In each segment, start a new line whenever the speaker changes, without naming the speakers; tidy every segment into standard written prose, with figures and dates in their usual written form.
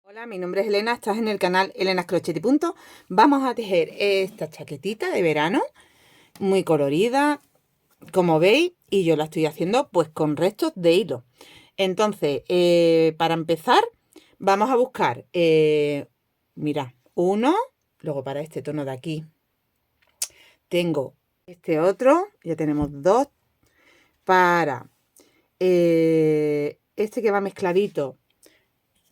Hola, mi nombre es Elena, estás en el canal Elena's Crochet y Punto. Vamos a tejer esta chaquetita de verano, muy colorida, como veis, y yo la estoy haciendo pues con restos de hilo. Entonces, para empezar, vamos a buscar, mira, uno, luego para este tono de aquí, tengo este otro, ya tenemos dos, para este que va mezcladito.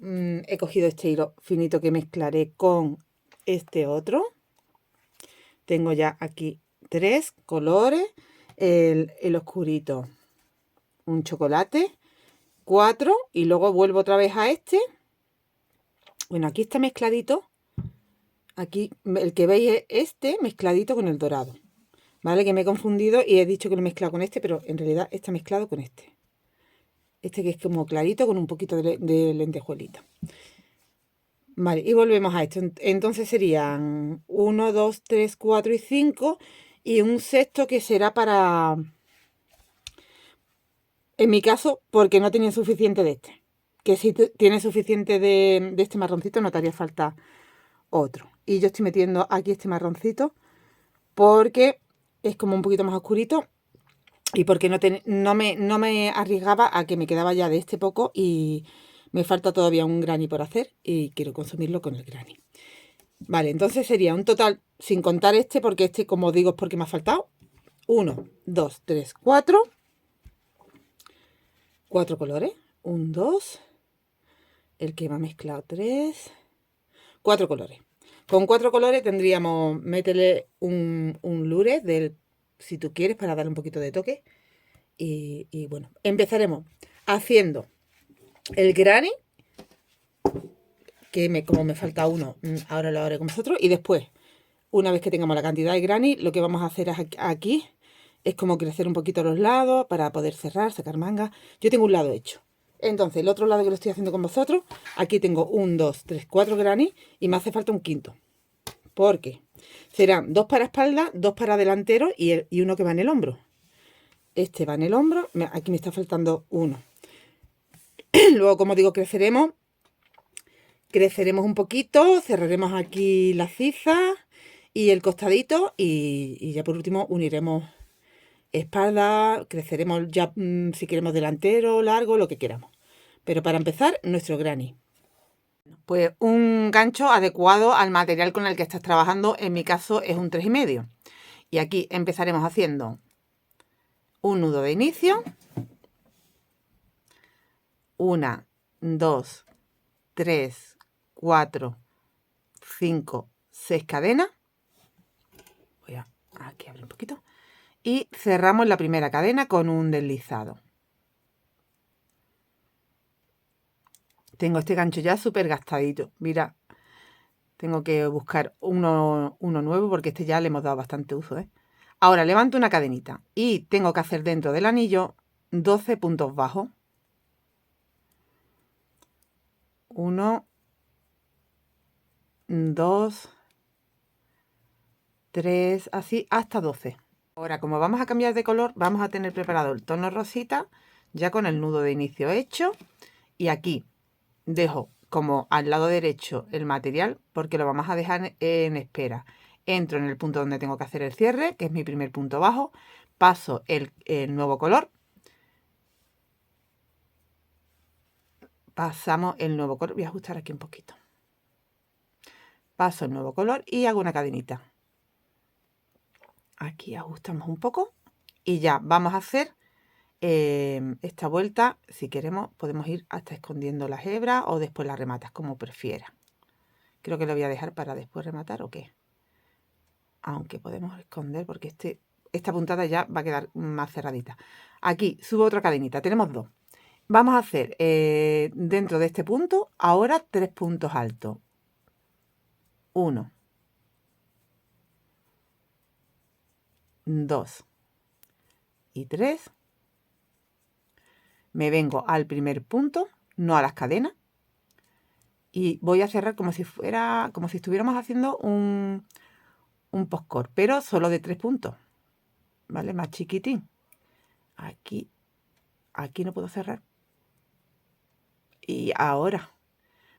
He cogido este hilo finito que mezclaré con este otro. Tengo ya aquí 3 colores. El oscurito, un chocolate, 4 y luego vuelvo otra vez a este. Bueno, aquí está mezcladito. Aquí el que veis es este mezcladito con el dorado. Vale, que me he confundido y he dicho que lo he mezclado con este, pero en realidad está mezclado con este. Este que es como clarito con un poquito de lentejuelita. Vale, y volvemos a esto. Entonces serían 1, 2, 3, 4 y 5 y un sexto que será para, en mi caso, porque no tenía suficiente de este. Que si tienes suficiente de este marroncito no te haría falta otro. Y yo estoy metiendo aquí este marroncito porque es como un poquito más oscurito y porque no me arriesgaba a que me quedaba ya de este poco y me falta todavía un granny por hacer y quiero consumirlo con el granny. Vale, entonces sería un total, sin contar este, porque este, como digo, es porque me ha faltado. 1, 2, 3, 4. 4 colores. 1, 2. El que va mezclado 3. 4 colores. Con 4 colores tendríamos, métele un lure del, si tú quieres, para darle un poquito de toque. Y bueno, empezaremos haciendo el granny, que como me falta uno, ahora lo haré con vosotros. Y después, una vez que tengamos la cantidad de granny, lo que vamos a hacer aquí es como crecer un poquito los lados para poder cerrar, sacar mangas. Yo tengo un lado hecho. Entonces, el otro lado que lo estoy haciendo con vosotros, aquí tengo 1, 2, 3, 4 granny y me hace falta un quinto. Porque serán 2 para espalda, 2 para delantero y uno que va en el hombro. Este va en el hombro, aquí me está faltando uno. Luego, como digo, creceremos un poquito, cerraremos aquí la ciza y el costadito y ya por último uniremos espalda, creceremos ya si queremos delantero, largo, lo que queramos. Pero para empezar, nuestro granny. Pues un gancho adecuado al material con el que estás trabajando, en mi caso es un 3,5. Y aquí empezaremos haciendo un nudo de inicio. 1, 2, 3, 4, 5, 6 cadenas. Voy a aquí abrir un poquito. Y cerramos la primera cadena con un deslizado. Tengo este gancho ya súper gastadito. Mira, tengo que buscar uno nuevo porque este ya le hemos dado bastante uso, ¿eh? Ahora levanto una cadenita y tengo que hacer dentro del anillo 12 puntos bajos. 1, 2, 3, así hasta 12. Ahora, como vamos a cambiar de color, vamos a tener preparado el tono rosita ya con el nudo de inicio hecho. Y aquí dejo como al lado derecho el material porque lo vamos a dejar en espera. Entro en el punto donde tengo que hacer el cierre, que es mi primer punto bajo, paso el nuevo color, pasamos el nuevo color, voy a ajustar aquí un poquito, paso el nuevo color y hago una cadenita. Aquí ajustamos un poco y ya vamos a hacer esta vuelta. Si queremos podemos ir hasta escondiendo las hebras o después las rematas, como prefieras. Creo que lo voy a dejar para después rematar o qué. Aunque podemos esconder porque esta puntada ya va a quedar más cerradita. Aquí subo otra cadenita, tenemos 2. Vamos a hacer dentro de este punto ahora 3 puntos altos. 1, 2 y 3. Me vengo al primer punto, no a las cadenas, y voy a cerrar como si estuviéramos haciendo un postcor, pero solo de 3 puntos, ¿vale? Más chiquitín. Aquí no puedo cerrar. Y ahora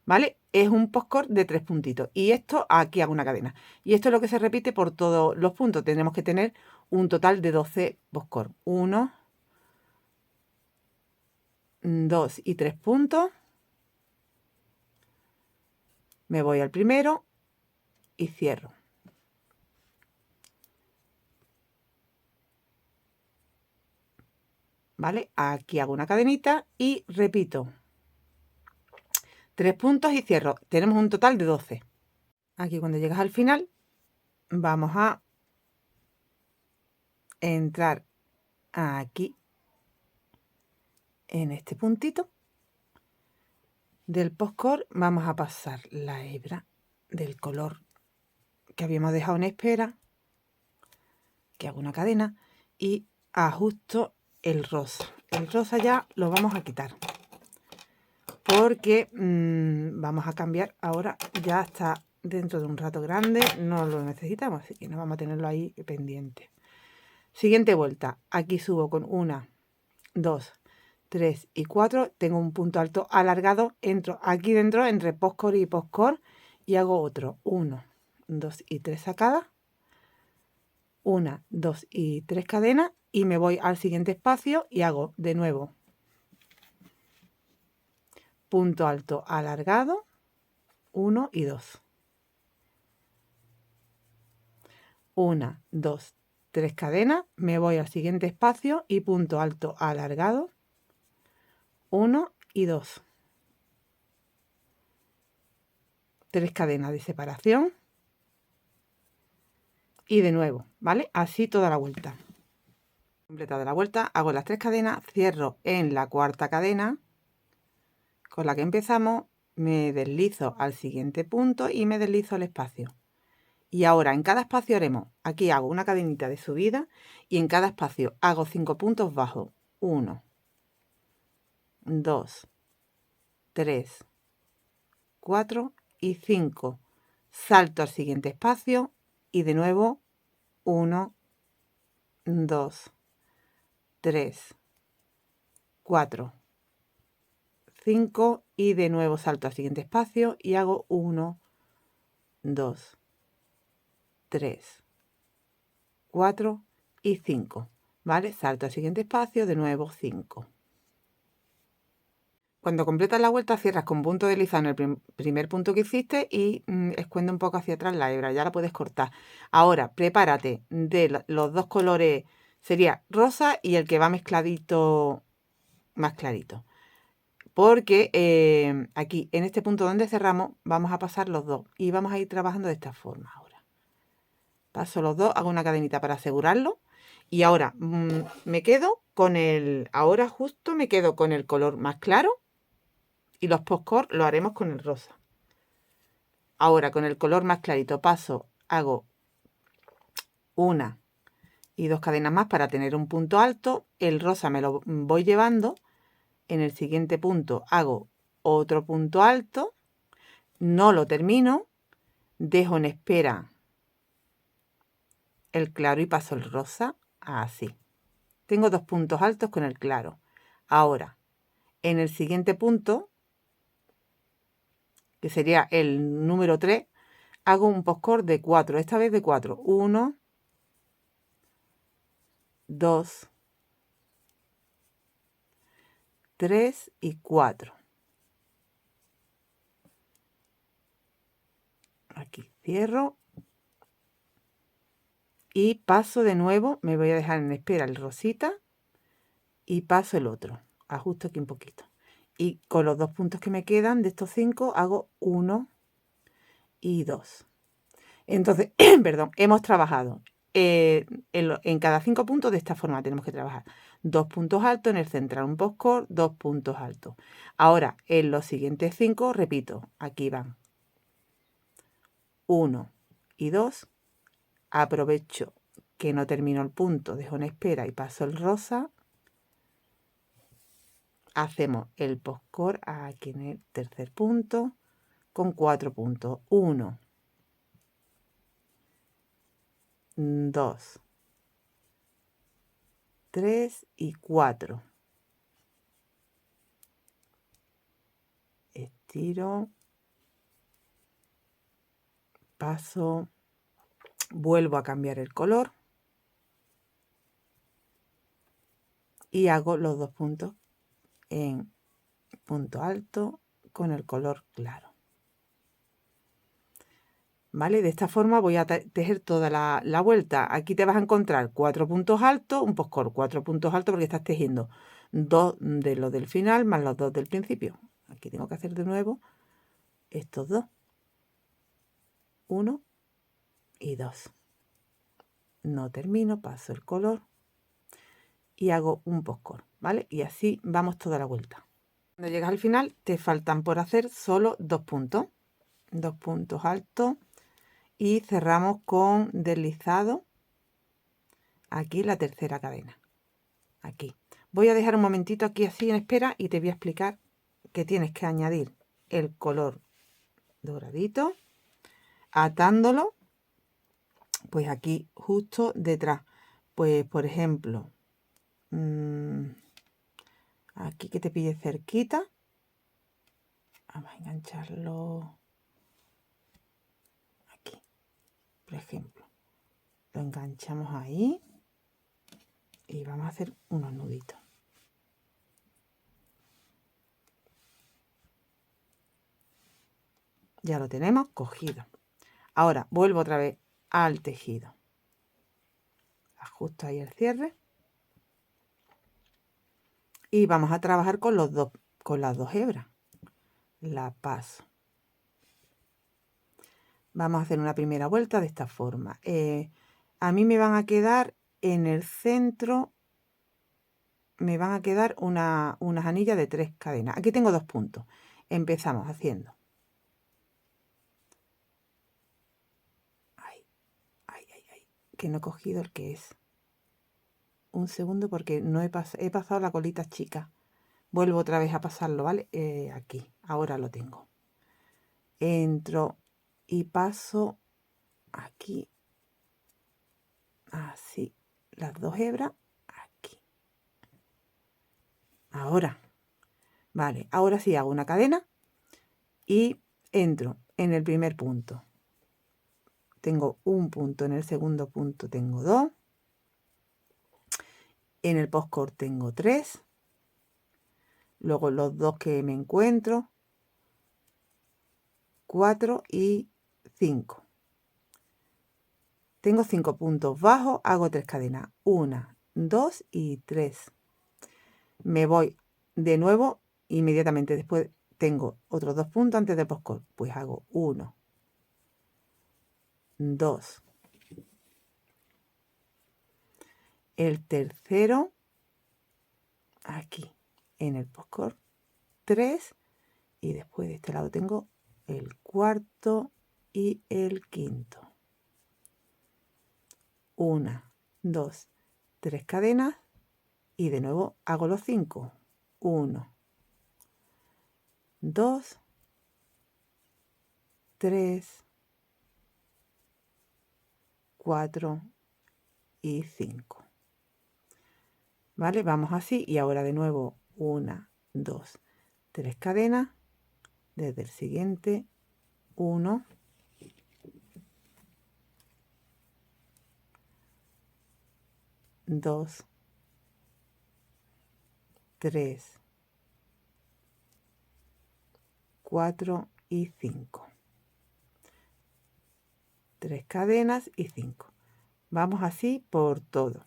¿vale? Es un postcord de 3 puntitos. Y esto, aquí hago una cadena. Y esto es lo que se repite por todos los puntos. Tenemos que tener un total de 12 postcord. 1, 2 y 3 puntos. Me voy al primero y cierro. ¿Vale? Aquí hago una cadenita y repito 3 puntos y cierro. Tenemos un total de 12. Aquí cuando llegas al final vamos a entrar aquí en este puntito del postcord. Vamos a pasar la hebra del color que habíamos dejado en espera, que hago una cadena y ajusto el rosa. El rosa ya lo vamos a quitar porque vamos a cambiar ahora, ya está dentro de un rato grande, no lo necesitamos, así que no vamos a tenerlo ahí pendiente. Siguiente vuelta, aquí subo con 1, 2, 3 y 4, tengo un punto alto alargado, entro aquí dentro entre postcord y postcord y hago otro, 1, 2 y 3 sacadas, 1, 2 y 3 cadenas y me voy al siguiente espacio y hago de nuevo punto alto alargado, 1 y 2. 1, 2, 3 cadenas, me voy al siguiente espacio y punto alto alargado, 1 y 2. 3 cadenas de separación y de nuevo, ¿vale? Así toda la vuelta. Completada la vuelta, hago las 3 cadenas, cierro en la cuarta cadena con la que empezamos, me deslizo al siguiente punto y me deslizo al espacio. Y ahora en cada espacio haremos, aquí hago una cadenita de subida y en cada espacio hago 5 puntos bajos. 1, 2, 3, 4 y 5. Salto al siguiente espacio y de nuevo 1, 2, 3, 4, 5 y de nuevo salto al siguiente espacio y hago 1, 2, 3, 4 y 5. ¿Vale? Salto al siguiente espacio, de nuevo 5. Cuando completas la vuelta cierras con punto deslizado en el primer punto que hiciste y escuende un poco hacia atrás la hebra, ya la puedes cortar. Ahora prepárate de los dos colores, sería rosa y el que va mezcladito más clarito. Porque aquí en este punto donde cerramos vamos a pasar los dos y vamos a ir trabajando de esta forma ahora. Paso los dos, hago una cadenita para asegurarlo y ahora me quedo con ahora justo me quedo con el color más claro. Y los postcord lo haremos con el rosa. Ahora con el color más clarito paso, hago 1 y 2 cadenas más para tener un punto alto. El rosa me lo voy llevando. En el siguiente punto hago otro punto alto. No lo termino. Dejo en espera el claro y paso el rosa. Así. Tengo 2 puntos altos con el claro. Ahora, en el siguiente punto, que sería el número 3, hago un postcord de 4, esta vez de 4. 1, 2, 3 y 4. Aquí cierro. Y paso de nuevo, me voy a dejar en espera el rosita. Y paso el otro. Ajusto aquí un poquito. Y con los 2 puntos que me quedan de estos 5 hago 1 y 2. Entonces, perdón, hemos trabajado en cada 5 puntos de esta forma tenemos que trabajar. 2 puntos altos en el central, un postcord, 2 puntos altos. Ahora, en los siguientes 5, repito, aquí van 1 y 2. Aprovecho que no termino el punto, dejo en espera y paso el rosa. Hacemos el postcord aquí en el tercer punto con 4 puntos. 1, 2, 3 y 4. Estiro paso, vuelvo a cambiar el color y hago los 2 puntos en punto alto con el color claro. ¿Vale? De esta forma voy a tejer toda la vuelta. Aquí te vas a encontrar 4 puntos altos, un postcor, 4 puntos altos porque estás tejiendo 2 de los del final más los 2 del principio. Aquí tengo que hacer de nuevo estos 2. 1 y 2. No termino, paso el color y hago un postcor, ¿vale? Y así vamos toda la vuelta. Cuando llegas al final te faltan por hacer solo 2 puntos. 2 puntos altos. Y cerramos con deslizado aquí la tercera cadena. Aquí. Voy a dejar un momentito aquí así en espera y te voy a explicar que tienes que añadir el color doradito, atándolo, pues aquí justo detrás. Pues por ejemplo, aquí que te pille cerquita. Vamos a engancharlo aquí, por ejemplo. Lo enganchamos ahí y vamos a hacer unos nuditos. Ya lo tenemos cogido. Ahora vuelvo otra vez al tejido. Ajusto ahí el cierre. Y vamos a trabajar con las dos hebras. La paso. Vamos a hacer una primera vuelta de esta forma. A mí me van a quedar en el centro, me van a quedar unas anillas de 3 cadenas. Aquí tengo 2 puntos. Empezamos haciendo. Ay, que no he cogido el que es. Un segundo porque no he pasado la colita chica. Vuelvo otra vez a pasarlo, ¿vale? Aquí, ahora lo tengo. Entro y paso aquí, así, las 2 hebras aquí. Ahora, vale, ahora sí hago una cadena y entro en el primer punto. Tengo un punto, en el segundo punto tengo 2, en el postcor tengo 3, luego los 2 que me encuentro, 4 y 5. Tengo 5 puntos bajos, hago 3 cadenas, 1, 2 y 3. Me voy de nuevo, inmediatamente después tengo otros 2 puntos antes del postcor, pues hago 1, 2. El tercero, aquí, en el postcor, 3. Y después de este lado tengo el cuarto y el quinto. 1, 2, 3 cadenas y de nuevo hago los 5. 1, 2, 3, 4 y 5. ¿Vale? Vamos así y ahora de nuevo 1, 2, 3 cadenas. Desde el siguiente 1, 2, 3, 4 y 5. 3 cadenas y 5. Vamos así por todo.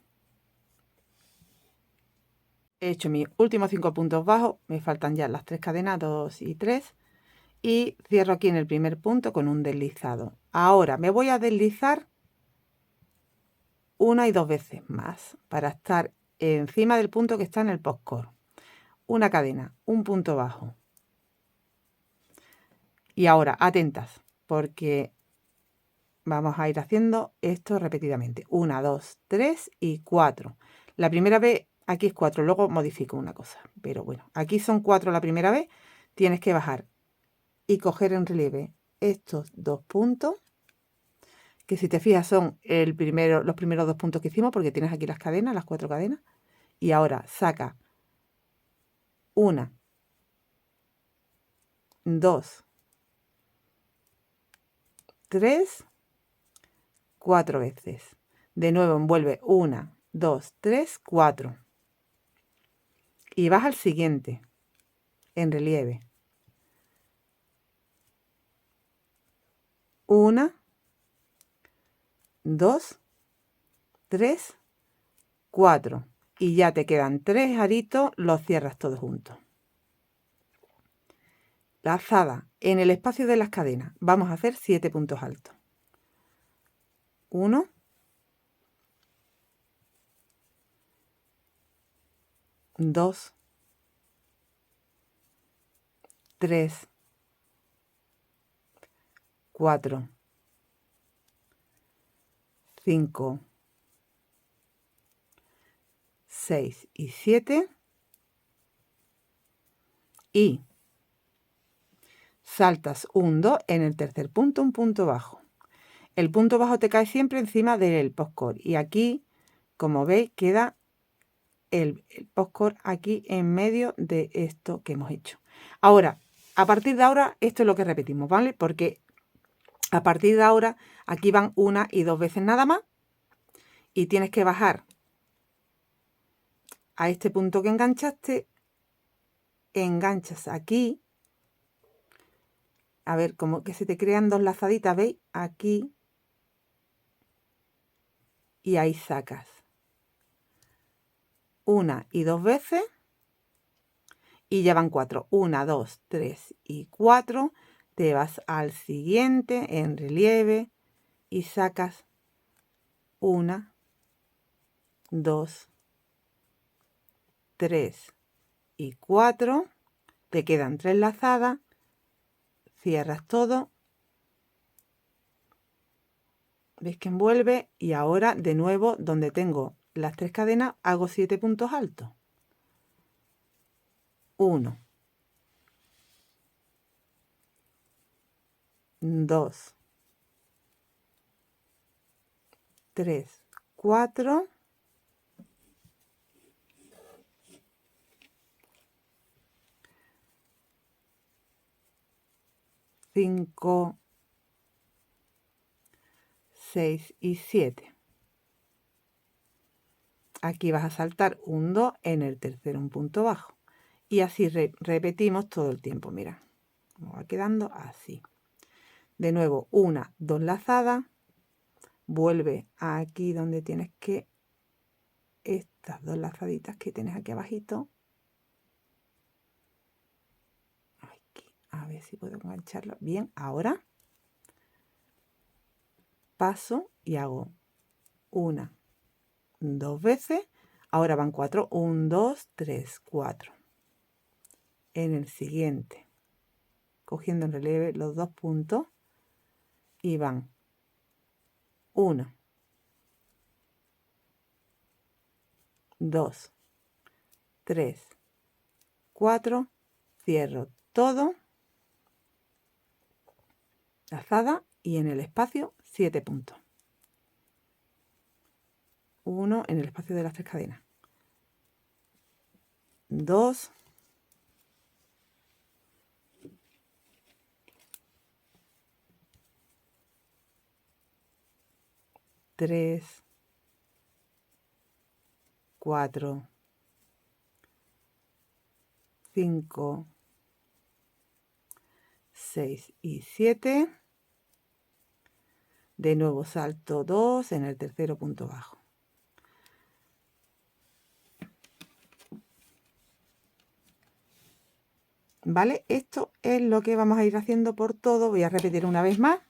He hecho mis últimos 5 puntos bajos, me faltan ya las 3 cadenas, 2 y 3. Y cierro aquí en el primer punto con un deslizado. Ahora me voy a deslizar una y 2 veces más para estar encima del punto que está en el postcor. Una cadena, un punto bajo. Y ahora, atentas, porque vamos a ir haciendo esto repetidamente. 1, 2, 3 y 4. La primera vez aquí es 4, luego modifico una cosa. Pero bueno, aquí son 4 la primera vez. Tienes que bajar y coger en relieve estos 2 puntos, que si te fijas son los primeros 2 puntos que hicimos, porque tienes aquí las cadenas, las 4 cadenas. Y ahora saca 1, 2, 3, 4 veces. De nuevo envuelve 1, 2, 3, 4. Y vas al siguiente, en relieve. 1, 2, 3, 4. Y ya te quedan 3 aritos, los cierras todos juntos. Lazada en el espacio de las cadenas. Vamos a hacer 7 puntos altos. 1, 2, 3, 4, 5, 6 y 7. Y saltas un 2 en el tercer punto, un punto bajo. El punto bajo te cae siempre encima del postcord. Y aquí, como veis, queda el postcord aquí en medio de esto que hemos hecho. Ahora, a partir de ahora, esto es lo que repetimos, ¿vale? Porque a partir de ahora, aquí van 1 y 2 veces nada más. Y tienes que bajar a este punto que enganchaste. Enganchas aquí. A ver, como que se te crean 2 lazaditas, ¿veis? Aquí. Y ahí sacas 1 y 2 veces. Y ya van 4. 1, 2, 3 y 4. Te vas al siguiente en relieve y sacas 1, 2, 3 y 4. Te quedan 3 lazadas. Cierras todo. ¿Ves que envuelve? Y ahora de nuevo donde tengo las 3 cadenas hago 7 puntos altos. 1, 2, 3, 4. 5, 6 y 7. Aquí vas a saltar un 2 en el tercero, un punto bajo. Y así repetimos todo el tiempo. Mira, como va quedando así. De nuevo, 1, 2 lazadas. Vuelve aquí donde tienes que... Estas 2 lazaditas que tienes aquí abajito. Aquí, a ver si puedo engancharlo. Bien, ahora paso y hago 1, 2 veces. Ahora van 4. 1, 2, 3, 4. En el siguiente, cogiendo en relieve los 2 puntos, y van 1, 2, 3, 4, cierro todo, lazada, y en el espacio 7 puntos. 1 en el espacio de las 3 cadenas. 2, 3, 4, 5, 6 y 7. De nuevo salto 2 en el tercero punto bajo. ¿Vale? Esto es lo que vamos a ir haciendo por todo. Voy a repetir una vez más.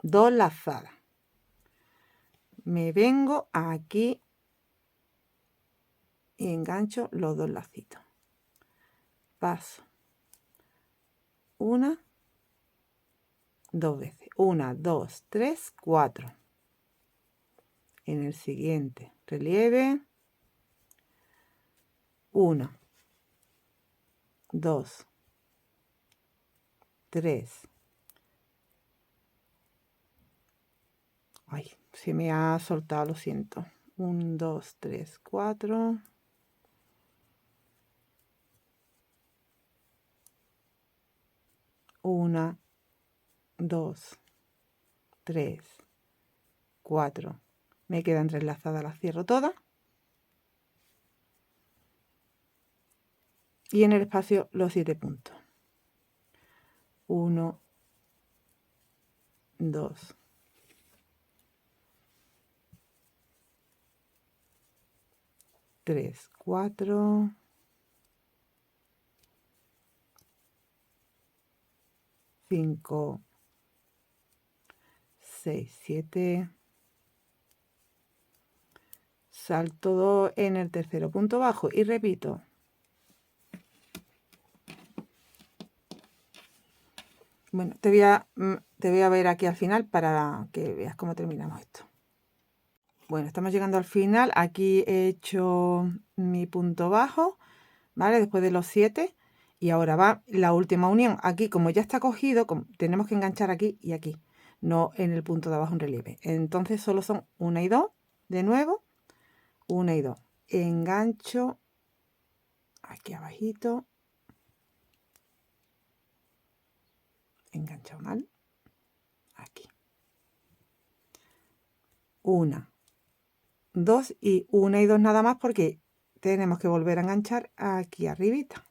2 lazadas. Me vengo aquí y engancho los 2 lacitos. Paso 1, 2 veces. 1, 2, 3, 4. En el siguiente relieve. 1, 2, 3. Ay, se me ha soltado, lo siento. 1, 2, 3, 4. 1, 2, 3, 4. Me quedan entrelazadas, las cierro todas. Y en el espacio los 7 puntos. 1, 2, 3, 4, 5, 6, 7. Salto en el tercero punto bajo y repito. Bueno, te voy a ver aquí al final para que veas cómo terminamos esto. Bueno, estamos llegando al final. Aquí he hecho mi punto bajo, ¿vale? Después de los 7. Y ahora va la última unión. Aquí, como ya está cogido, tenemos que enganchar aquí y aquí, no en el punto de abajo en relieve. Entonces solo son 1 y 2, de nuevo, 1 y 2. Engancho aquí abajito. Enganchado mal. Aquí. 1, 2 y 1 y 2 nada más porque tenemos que volver a enganchar aquí arribita.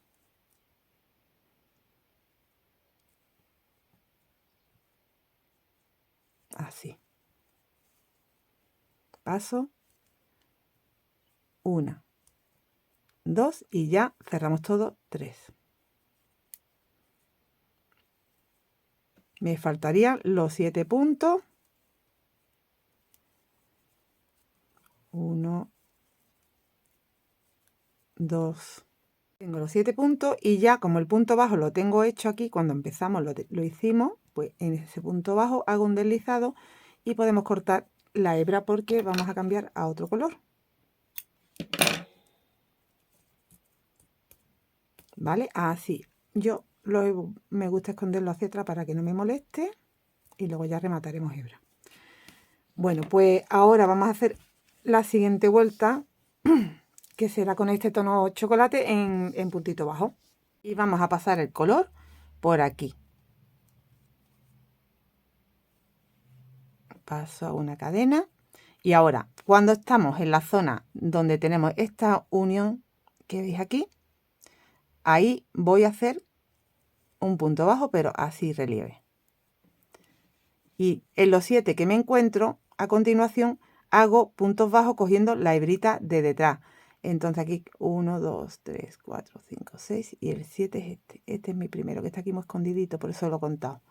Así. Paso 1, 2 y ya cerramos todo 3. Me faltarían los 7 puntos. 1, 2. Tengo los 7 puntos y ya como el punto bajo lo tengo hecho aquí, cuando empezamos lo hicimos, pues en ese punto bajo hago un deslizado y podemos cortar la hebra porque vamos a cambiar a otro color. ¿Vale? Así. Yo me gusta esconderlo hacia atrás para que no me moleste y luego ya remataremos hebra. Bueno, pues ahora vamos a hacer la siguiente vuelta, que será con este tono chocolate en puntito bajo. Y vamos a pasar el color por aquí. Paso a una cadena. Y ahora, cuando estamos en la zona donde tenemos esta unión que veis aquí, ahí voy a hacer un punto bajo, pero así relieve. Y en los 7 que me encuentro, a continuación, hago puntos bajos cogiendo la hebrita de detrás. Entonces aquí 1, 2, 3, 4, 5, 6 y el 7 es este. Este es mi primero, que está aquí muy escondidito, por eso lo he contado.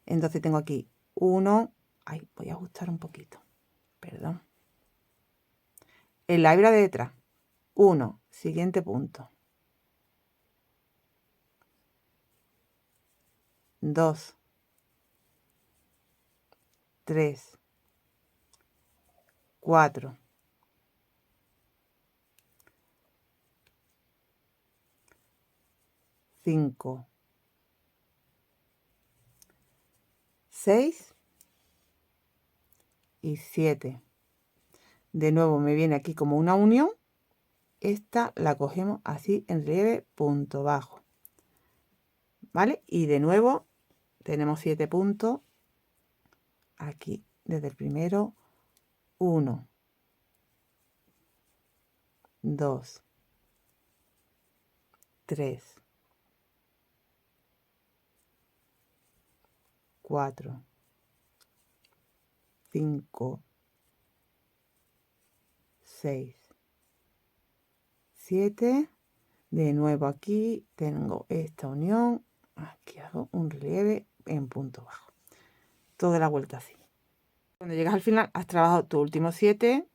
Entonces tengo aquí 1, ay, voy a ajustar un poquito, perdón. En la hebra de detrás, 1, siguiente punto. 2, 3, 4, 5, 6 y 7. De nuevo me viene aquí como una unión. Esta la cogemos así en relieve, punto bajo. ¿Vale? Y de nuevo tenemos 7 puntos aquí desde el primero. 1, 2, 3, 4, 5, 6, 7. De nuevo aquí tengo esta unión. Aquí hago un relieve en punto bajo. Toda la vuelta así. Cuando llegas al final has trabajado tus últimos 7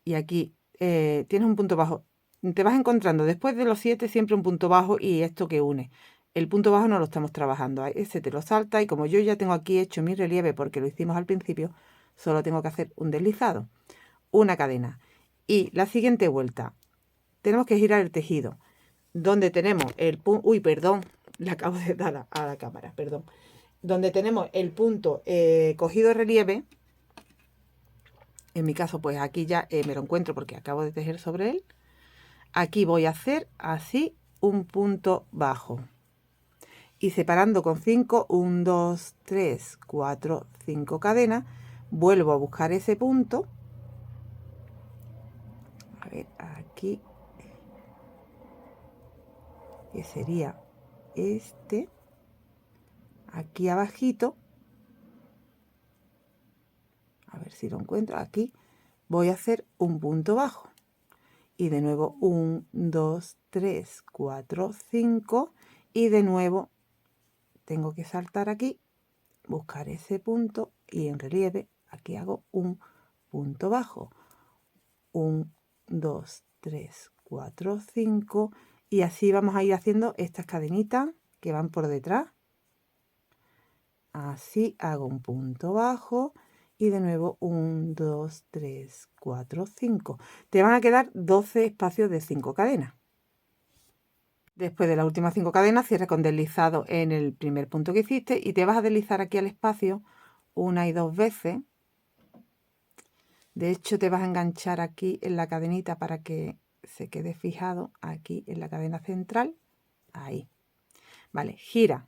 y aquí tienes un punto bajo. Te vas encontrando después de los 7 siempre un punto bajo y esto que une. El punto bajo no lo estamos trabajando. Ese te lo salta y como yo ya tengo aquí hecho mi relieve porque lo hicimos al principio, solo tengo que hacer un deslizado, una cadena. Y la siguiente vuelta tenemos que girar el tejido. Donde tenemos el punto... Uy, perdón, le acabo de dar a la cámara, perdón. Donde tenemos el punto cogido de relieve. En mi caso, pues aquí ya me lo encuentro porque acabo de tejer sobre él. Aquí voy a hacer así un punto bajo. y separando con 5, 1, 2, 3, 4, 5 cadenas, vuelvo a buscar ese punto. A ver, aquí, que sería este, aquí abajito, a ver si lo encuentro, aquí voy a hacer un punto bajo. Y de nuevo 1, 2, 3, 4, 5 y de nuevo tengo que saltar aquí, buscar ese punto y en relieve aquí hago un punto bajo. 1, 2, 3, 4, 5 y así vamos a ir haciendo estas cadenitas que van por detrás. Así hago un punto bajo y de nuevo 1, 2, 3, 4, 5. Te van a quedar 12 espacios de 5 cadenas. Después de las últimas 5 cadenas, cierra con deslizado en el primer punto que hiciste y te vas a deslizar aquí al espacio una y dos veces. De hecho, te vas a enganchar aquí en la cadenita para que se quede fijado aquí en la cadena central. Ahí. Vale, gira.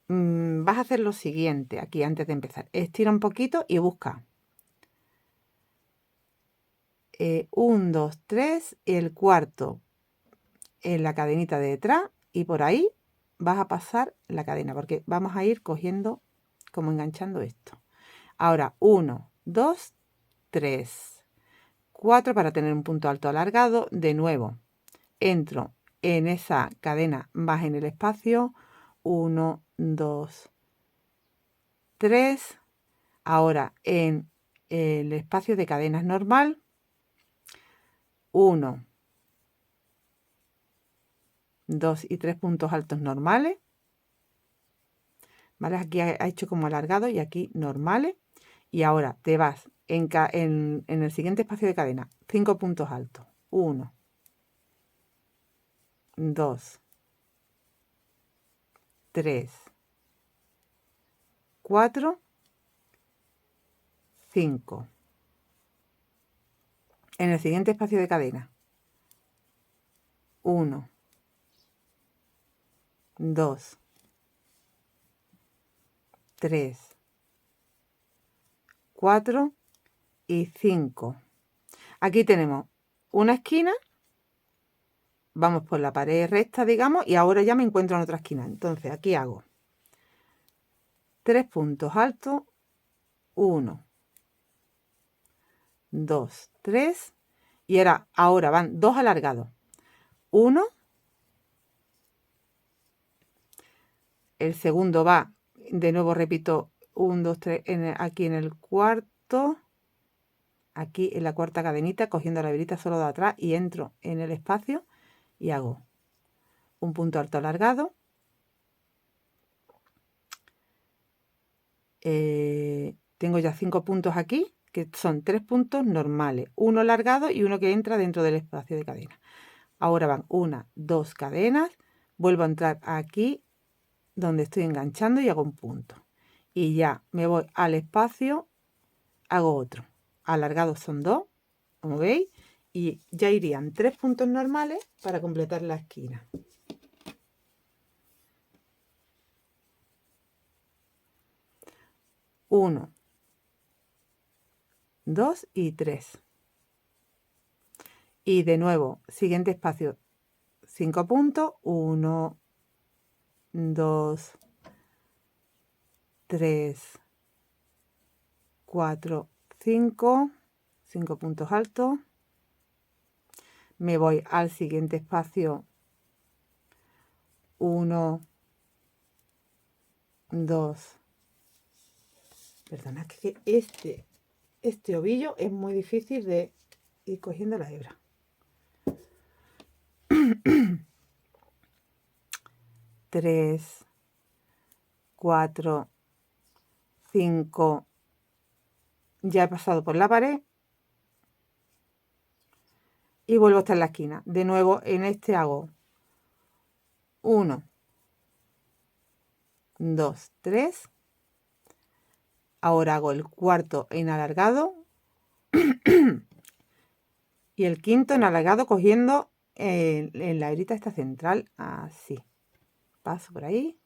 Vas a hacer lo siguiente aquí antes de empezar. Estira un poquito y busca 1, 2, 3 y el cuarto en la cadenita de detrás y por ahí vas a pasar la cadena porque vamos a ir cogiendo como enganchando esto. Ahora 1, 2, 3, 4 para tener un punto alto alargado. De nuevo entro en esa cadena, vas en el espacio 1, 2, 3. Ahora en el espacio de cadenas normal 1, 2 y 3 puntos altos normales, ¿vale? Aquí ha hecho como alargado y aquí normales. Y ahora te vas en el siguiente espacio de cadena, 5 puntos altos. 1, 2, 3, 4, 5. En el siguiente espacio de cadena, 1, 2, 3, 4 y 5. Aquí tenemos una esquina, vamos por la pared recta, digamos, y ahora ya me encuentro en otra esquina. Entonces aquí hago 3 puntos altos, 1, 2, 3, y ahora van 2 alargados. 1, el segundo va, de nuevo repito, 1, 2, 3, aquí en el cuarto, aquí en la cuarta cadenita, cogiendo la velita solo de atrás y entro en el espacio y hago un punto alto alargado. Tengo ya 5 puntos aquí, que son 3 puntos normales, uno alargado y uno que entra dentro del espacio de cadena. Ahora van 1, 2 cadenas, vuelvo a entrar aquí donde estoy enganchando y hago un punto. Y ya me voy al espacio, hago otro. Alargados son 2, como veis, y ya irían 3 puntos normales para completar la esquina. 1, 2 y 3. Y de nuevo, siguiente espacio, 5 puntos, 1, 2, 3, 4, 5, 5 puntos altos. Me voy al siguiente espacio, 1, 2. Perdona, que este ovillo es muy difícil de ir cogiendo la hebra. 3, 4, 5. Ya he pasado por la pared y vuelvo a estar en la esquina. De nuevo en este hago 1, 2, 3. Ahora hago el cuarto en alargado y el quinto en alargado cogiendo en la hebrita esta central, así. Paso por ahí,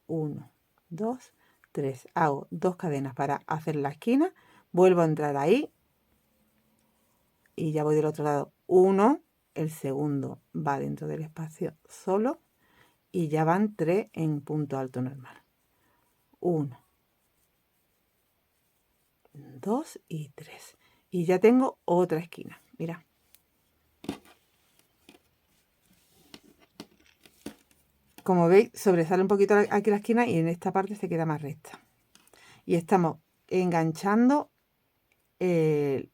1, 2, 3. Hago 2 cadenas para hacer la esquina, vuelvo a entrar ahí y ya voy del otro lado. 1, el segundo va dentro del espacio solo y ya van 3 en punto alto normal. 1, 2 y 3. Y ya tengo otra esquina. Mira. Como veis, sobresale un poquito aquí la esquina y en esta parte se queda más recta. Y estamos enganchando el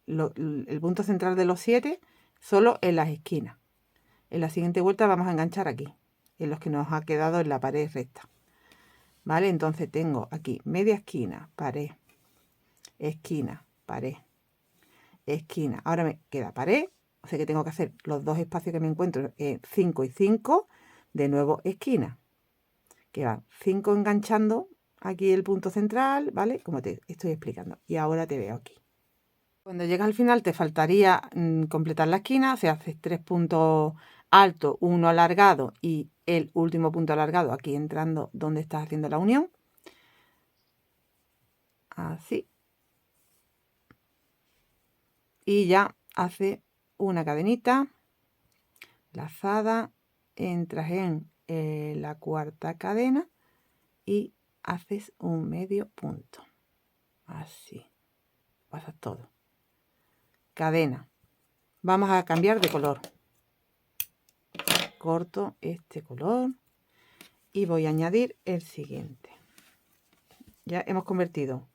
punto central de los 7 solo en las esquinas. En la siguiente vuelta vamos a enganchar aquí, en los que nos ha quedado en la pared recta. ¿Vale? Entonces tengo aquí media esquina, pared, esquina, pared, esquina. Ahora me queda pared, o sea que tengo que hacer los dos espacios que me encuentro, 5 y 5, de nuevo esquina. Que van 5 enganchando aquí el punto central, ¿vale? Como te estoy explicando. Y ahora te veo aquí. Cuando llegas al final te faltaría completar la esquina, o sea, haces 3 puntos altos, uno alargado y el último punto alargado aquí entrando donde estás haciendo la unión. Así. Y ya hace una cadenita lazada, entras en la cuarta cadena y haces un medio punto. Así. Pasas todo. Cadena. Vamos a cambiar de color. Corto este color y voy a añadir el siguiente. Ya hemos convertido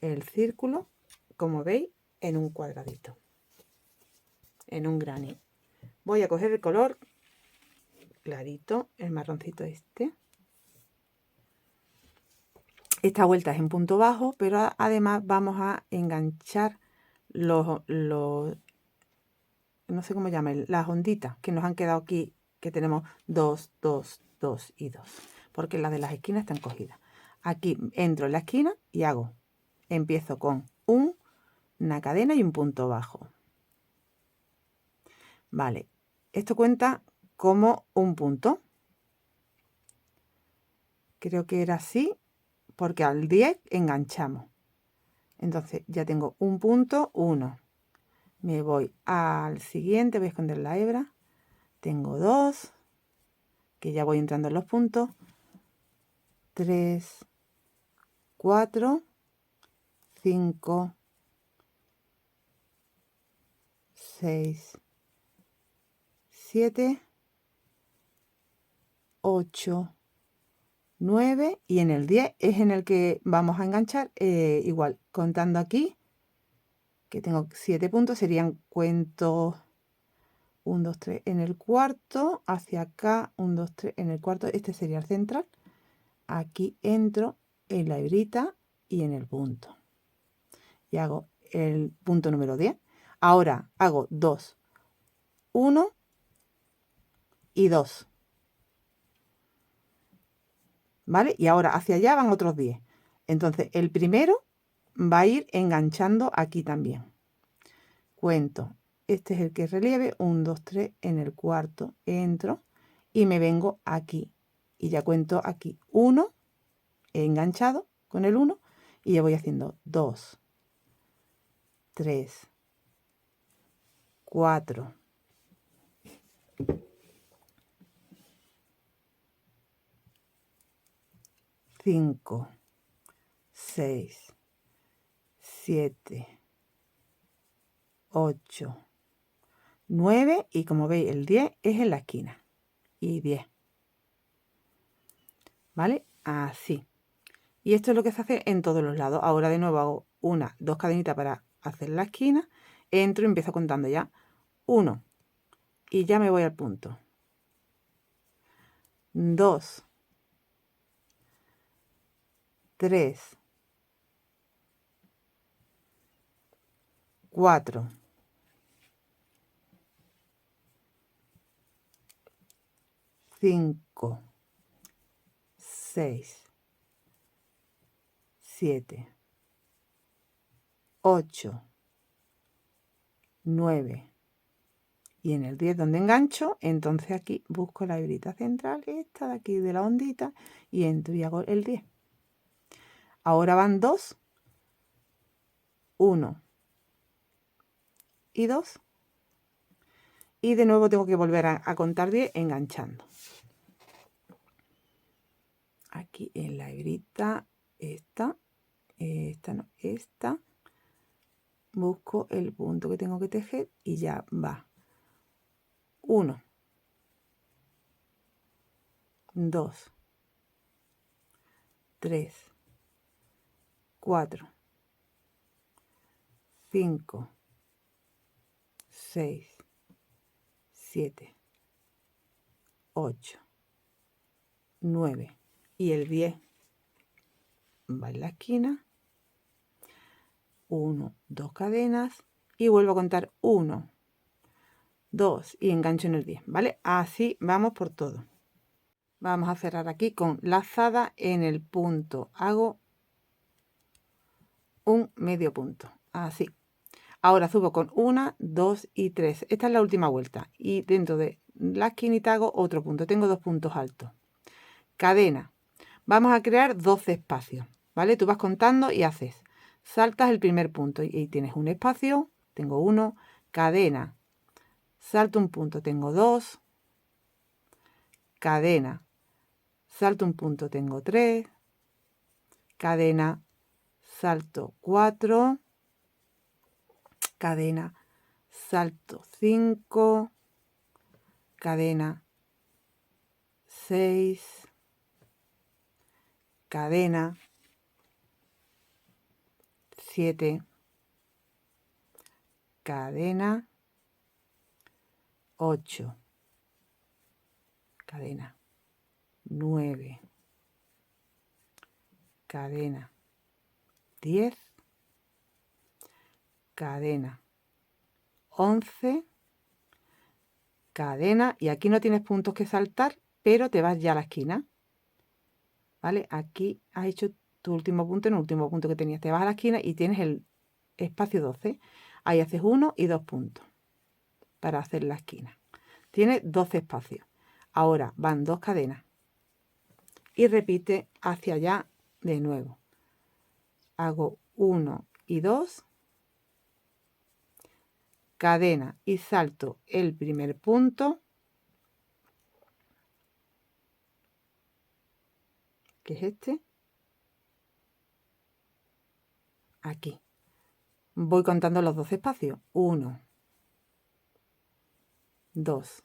el círculo, como veis, en un cuadradito, en un granny. Voy a coger el color clarito, el marroncito este. Esta vuelta es en punto bajo, pero además vamos a enganchar los no sé cómo llaman, las onditas que nos han quedado aquí, que tenemos 2, 2, 2 y 2, porque las de las esquinas están cogidas. Aquí entro en la esquina y empiezo con una cadena y un punto bajo. Vale, esto cuenta como un punto. Creo que era así, porque al 10 enganchamos. Entonces ya tengo un punto, 1. Me voy al siguiente, voy a esconder la hebra. Tengo 2, que ya voy entrando en los puntos. 3, 4, 5, 6, 7, 8, 9 y en el 10 es en el que vamos a enganchar igual, contando aquí, que tengo 7 puntos, serían cuento 1, 2, 3 en el cuarto, hacia acá, 1, 2, 3 en el cuarto, este sería el central. Aquí entro en la hebrita y en el punto. Y hago el punto número 10. Ahora hago 2, 1 y 2. ¿Vale? Y ahora hacia allá van otros 10. Entonces el primero va a ir enganchando aquí también. Cuento. Este es el que es relieve. 1, 2, 3 en el cuarto. Entro y me vengo aquí. Y ya cuento aquí 1. He enganchado con el 1 y ya voy haciendo 2, 3, 4, 5, 6, 7, 8, 9 y como veis el 10 es en la esquina y 10. ¿Vale? Así. Y esto es lo que se hace en todos los lados. Ahora de nuevo hago 2 cadenitas para hacer la esquina. Entro y empiezo contando ya 1 y ya me voy al punto. 2, 3, 4, 5, 6, 7, 8, 9 y en el 10 donde engancho, entonces aquí busco la hebrita central, esta de aquí de la ondita, y entro y hago el 10. Ahora van 2, 1 y 2, y de nuevo tengo que volver a contar 10 enganchando. Aquí en la hebrita, esta no, esta, busco el punto que tengo que tejer y ya va. 1, 2, 3, 4, 5, 6, 7, 8, 9 y el 10 va en la esquina. 1, 2 cadenas y vuelvo a contar 1, 2 y engancho en el 10, ¿vale? Así vamos por todo. Vamos a cerrar aquí con lazada en el punto. Hago un medio punto, así. Ahora subo con 1, 2 y 3. Esta es la última vuelta. Y dentro de la esquinita hago otro punto. Tengo 2 puntos altos. Cadena. Vamos a crear 12 espacios, ¿vale? Tú vas contando y haces. Saltas el primer punto y tienes un espacio. Tengo 1. Cadena. Salto un punto. Tengo 2. Cadena. Salto un punto. Tengo 3. Cadena. Salto 4. Cadena, salto 5, cadena 6, cadena 7, cadena 8, cadena 9, cadena 10, cadena 11, cadena, y aquí no tienes puntos que saltar, pero te vas ya a la esquina, ¿vale? Aquí has hecho tu último punto en el último punto que tenías, te vas a la esquina y tienes el espacio 12, ahí haces 1 y 2 puntos para hacer la esquina, tienes 12 espacios. Ahora van 2 cadenas y repite hacia allá de nuevo. Hago 1 y 2, cadena y salto el primer punto, que es este, aquí. Voy contando los 12 espacios. 1, 2,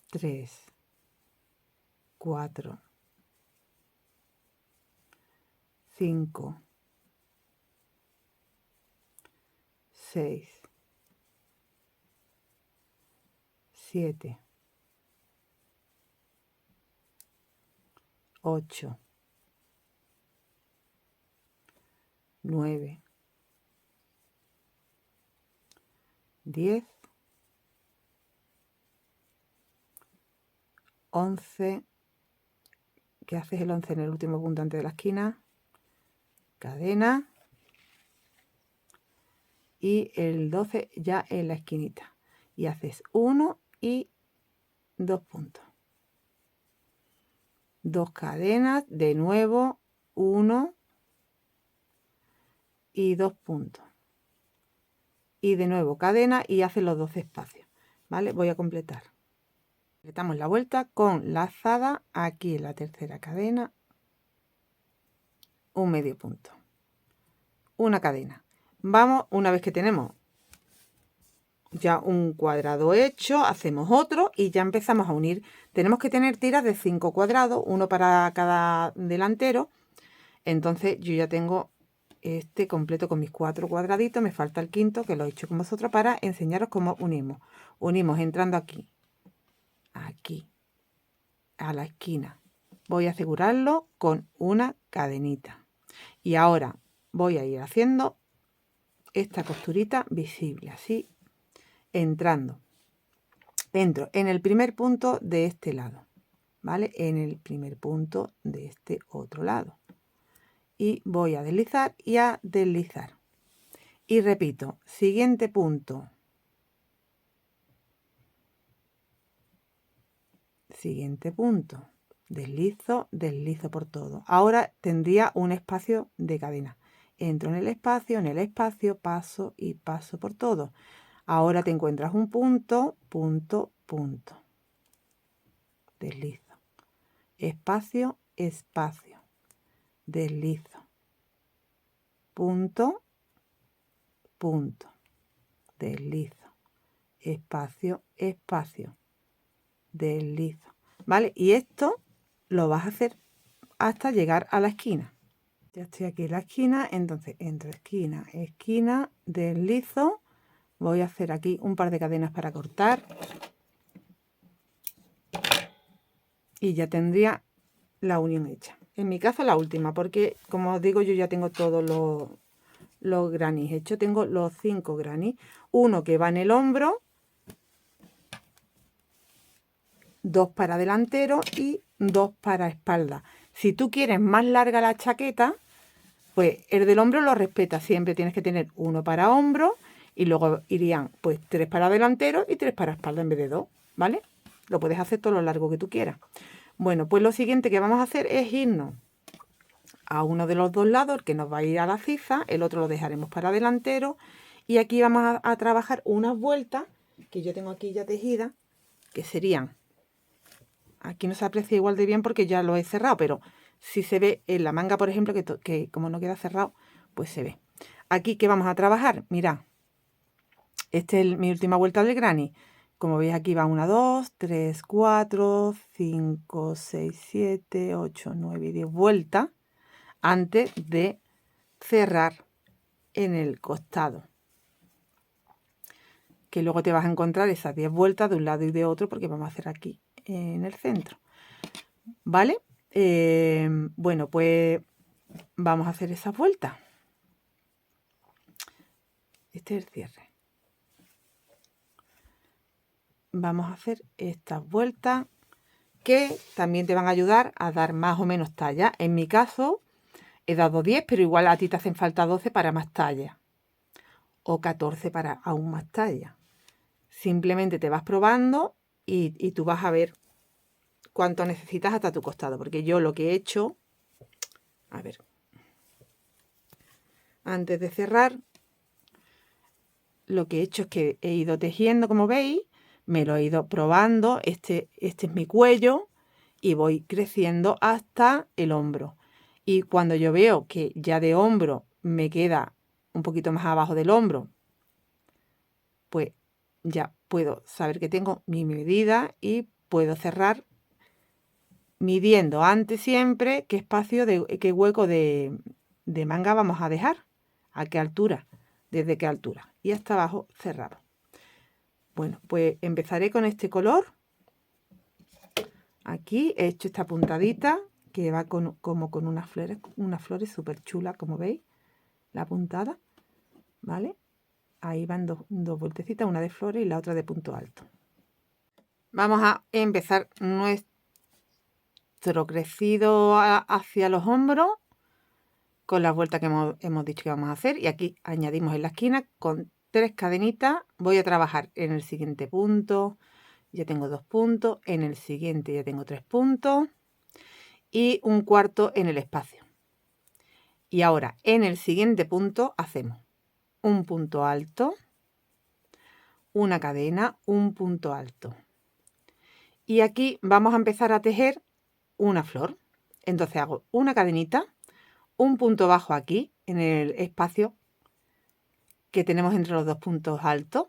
3, 4, 5, 6, 7, 8, 9, 10, 11, que haces el 11 en el último punto antes de la esquina, cadena, y el 12 ya en la esquinita, y haces 1 y 2 puntos, 2 cadenas, de nuevo 1 y 2 puntos, y de nuevo cadena y haces los 12 espacios, ¿vale? Voy a completar. Completamos la vuelta con lazada aquí en la tercera cadena, un medio punto, una cadena. Vamos, una vez que tenemos ya un cuadrado hecho, hacemos otro y ya empezamos a unir. Tenemos que tener tiras de 5 cuadrados, uno para cada delantero. Entonces yo ya tengo este completo con mis 4 cuadraditos. Me falta el quinto, que lo he hecho con vosotros para enseñaros cómo unimos. Unimos entrando aquí, aquí, a la esquina. Voy a asegurarlo con una cadenita. Y ahora voy a ir haciendo esta costurita visible, así, entrando. Entro en el primer punto de este lado, ¿vale? En el primer punto de este otro lado. y voy a deslizar y a deslizar. Y repito, siguiente punto, siguiente punto, deslizo, deslizo por todo. Ahora tendría un espacio de cadena. Entro en el espacio, paso y paso por todo. Ahora te encuentras un punto, punto, punto. Deslizo. Espacio, espacio. Deslizo. Punto, punto. Deslizo. Espacio, espacio. Deslizo. ¿Vale? Y esto lo vas a hacer hasta llegar a la esquina. Ya estoy aquí en la esquina, entonces entro esquina, esquina, deslizo. Voy a hacer aquí un par de cadenas para cortar. Y ya tendría la unión hecha. En mi caso la última, porque como os digo, yo ya tengo todos los granis hechos. Tengo los 5 granis. Uno que va en el hombro, 2 para delantero y 2 para espalda. Si tú quieres más larga la chaqueta, pues el del hombro lo respeta. Siempre tienes que tener uno para hombro y luego irían pues 3 para delantero y 3 para espalda en vez de 2, ¿vale? Lo puedes hacer todo lo largo que tú quieras. Bueno, pues lo siguiente que vamos a hacer es irnos a uno de los dos lados, que nos va a ir a la ciza, el otro lo dejaremos para delantero, y aquí vamos a trabajar unas vueltas que yo tengo aquí ya tejidas, que serían, aquí no se aprecia igual de bien porque ya lo he cerrado, pero si se ve en la manga, por ejemplo, que como no queda cerrado, pues se ve. Aquí, ¿qué vamos a trabajar? Mirad, esta es mi última vuelta del granny. Como veis, aquí va 1, 2, 3, 4, 5, 6, 7, 8, 9 y 10 vueltas antes de cerrar en el costado. Que luego te vas a encontrar esas 10 vueltas de un lado y de otro porque vamos a hacer aquí en el centro. ¿Vale? Bueno, pues vamos a hacer esas vueltas. Este es el cierre. Vamos a hacer estas vueltas que también te van a ayudar a dar más o menos talla. En mi caso he dado 10, pero igual a ti te hacen falta 12 para más talla. O 14 para aún más talla. Simplemente te vas probando y tú vas a ver cuánto necesitas hasta tu costado. Porque yo lo que he hecho, a ver, antes de cerrar, lo que he hecho es que he ido tejiendo, como veis, me lo he ido probando. Este es mi cuello y voy creciendo hasta el hombro. Y cuando yo veo que ya de hombro me queda un poquito más abajo del hombro, pues ya puedo saber que tengo mi medida y puedo cerrar midiendo antes siempre qué espacio, qué hueco de manga vamos a dejar, a qué altura, desde qué altura. Y hasta abajo cerrado. Bueno, pues empezaré con este color. Aquí he hecho esta puntadita que va como con unas flores súper chulas, como veis, la puntada, ¿vale? Ahí van dos vueltecitas, una de flores y la otra de punto alto. Vamos a empezar nuestro crecido hacia los hombros con las vueltas que hemos dicho que vamos a hacer. Y aquí añadimos en la esquina con 3 cadenitas. Voy a trabajar en el siguiente punto. Ya tengo 2 puntos. En el siguiente ya tengo 3 puntos. Y un cuarto en el espacio. Y ahora en el siguiente punto hacemos un punto alto, una cadena, un punto alto. Y aquí vamos a empezar a tejer una flor. Entonces hago una cadenita, un punto bajo aquí en el espacio que tenemos entre los 2 puntos altos,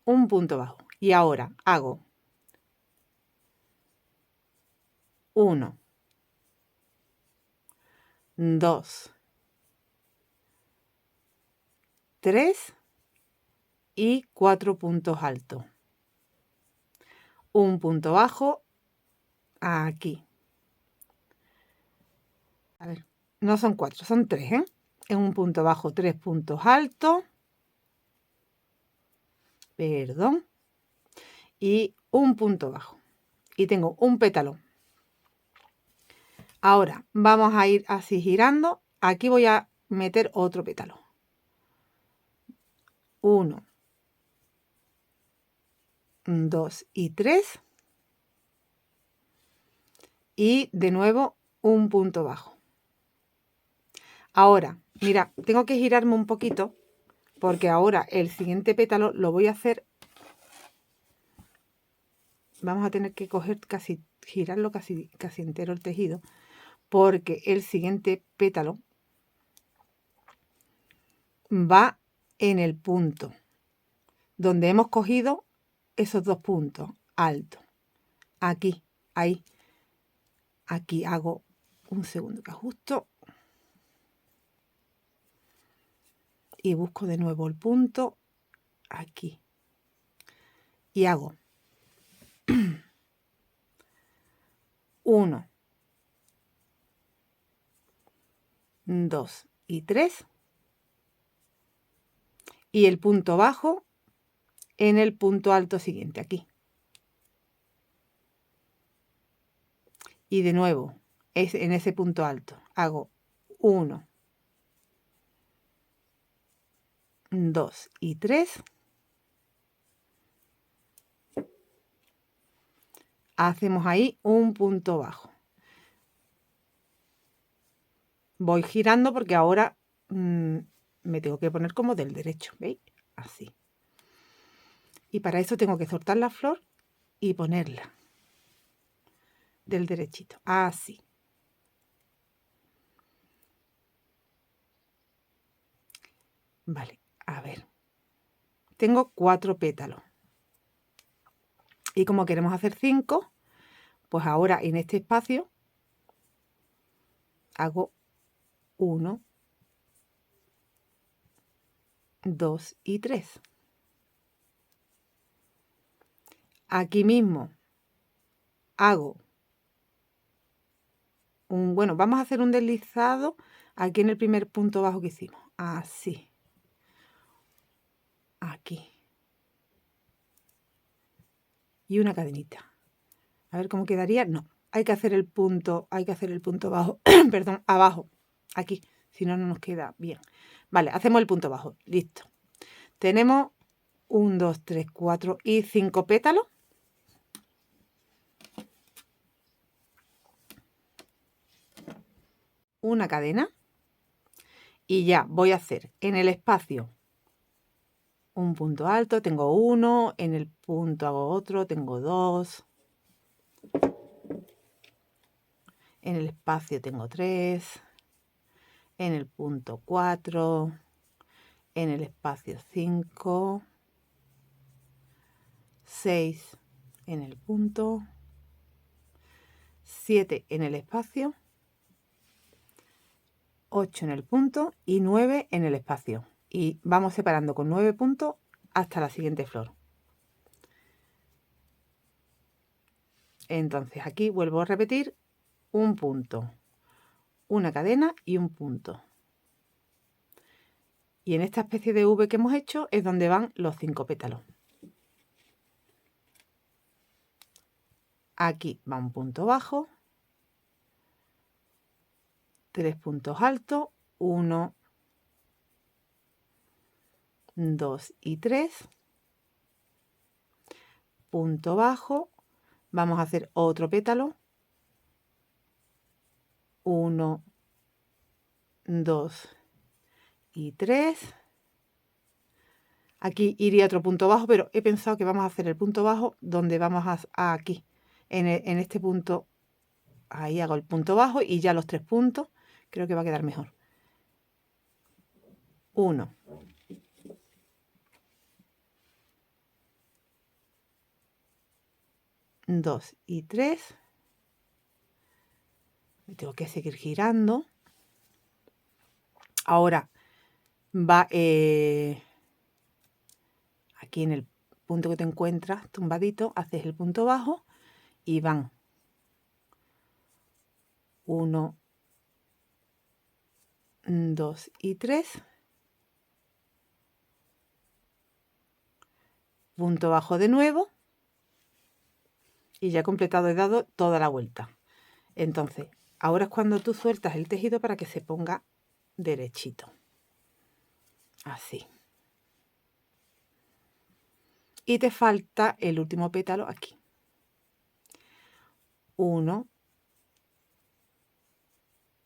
un punto bajo. Y ahora hago 1, 2, 3 y 4 puntos altos. Un punto bajo aquí. A ver, no son 4, son 3, ¿eh? En un punto bajo, 3 puntos altos. Perdón. Y un punto bajo. Y tengo un pétalo. Ahora vamos a ir así girando aquí voy a meter otro pétalo. 1, 2 y 3. Y de nuevo un punto bajo. Ahora, mira, tengo que girarme un poquito porque ahora el siguiente pétalo lo voy a hacer. Vamos a tener que girarlo casi entero el tejido, porque el siguiente pétalo va en el punto donde hemos cogido esos dos puntos altos. Aquí, ahí. Aquí hago un segundo que ajusto y busco de nuevo el punto aquí y hago 1, 2 y 3 y el punto bajo en el punto alto siguiente aquí. Y de nuevo, en ese punto alto hago 1, 2 y 3. Hacemos ahí un punto bajo. Voy girando porque ahora me tengo que poner como del derecho, ¿veis? Así. Y para eso tengo que soltar la flor y ponerla del derechito, así. Vale, a ver. Tengo 4 pétalos. Y como queremos hacer 5, pues ahora en este espacio hago 1, 2 y 3. Aquí mismo hago bueno, vamos a hacer un deslizado aquí en el primer punto bajo que hicimos. Así. Aquí. Y una cadenita. A ver cómo quedaría. No, hay que hacer el punto bajo, perdón, abajo. Aquí, si no, no nos queda bien. Vale, hacemos el punto bajo. Listo. Tenemos 1, 2, 3, 4 y 5 pétalos. Una cadena. Y ya voy a hacer en el espacio un punto alto, tengo 1, en el punto hago otro, tengo 2, en el espacio tengo 3, en el punto 4, en el espacio 5, 6 en el punto, 7 en el espacio, 8 en el punto y 9 en el espacio. Y vamos separando con 9 puntos hasta la siguiente flor. Entonces aquí vuelvo a repetir un punto, una cadena y un punto. Y en esta especie de V que hemos hecho es donde van los 5 pétalos. Aquí va un punto bajo, 3 puntos altos, 1, 2 y 3. Punto bajo, vamos a hacer otro pétalo, 1, 2 y 3. Aquí iría otro punto bajo, pero he pensado que vamos a hacer el punto bajo donde vamos a aquí, en este punto. Ahí hago el punto bajo y ya los 3 puntos, creo que va a quedar mejor. 1, 2 y 3. Me tengo que seguir girando. Ahora va aquí en el punto que te encuentras tumbadito, haces el punto bajo y van 1, 2 y 3. Punto bajo de nuevo y ya he completado, he dado toda la vuelta. Entonces, ahora es cuando tú sueltas el tejido para que se ponga derechito. Así. Y te falta el último pétalo aquí. 1,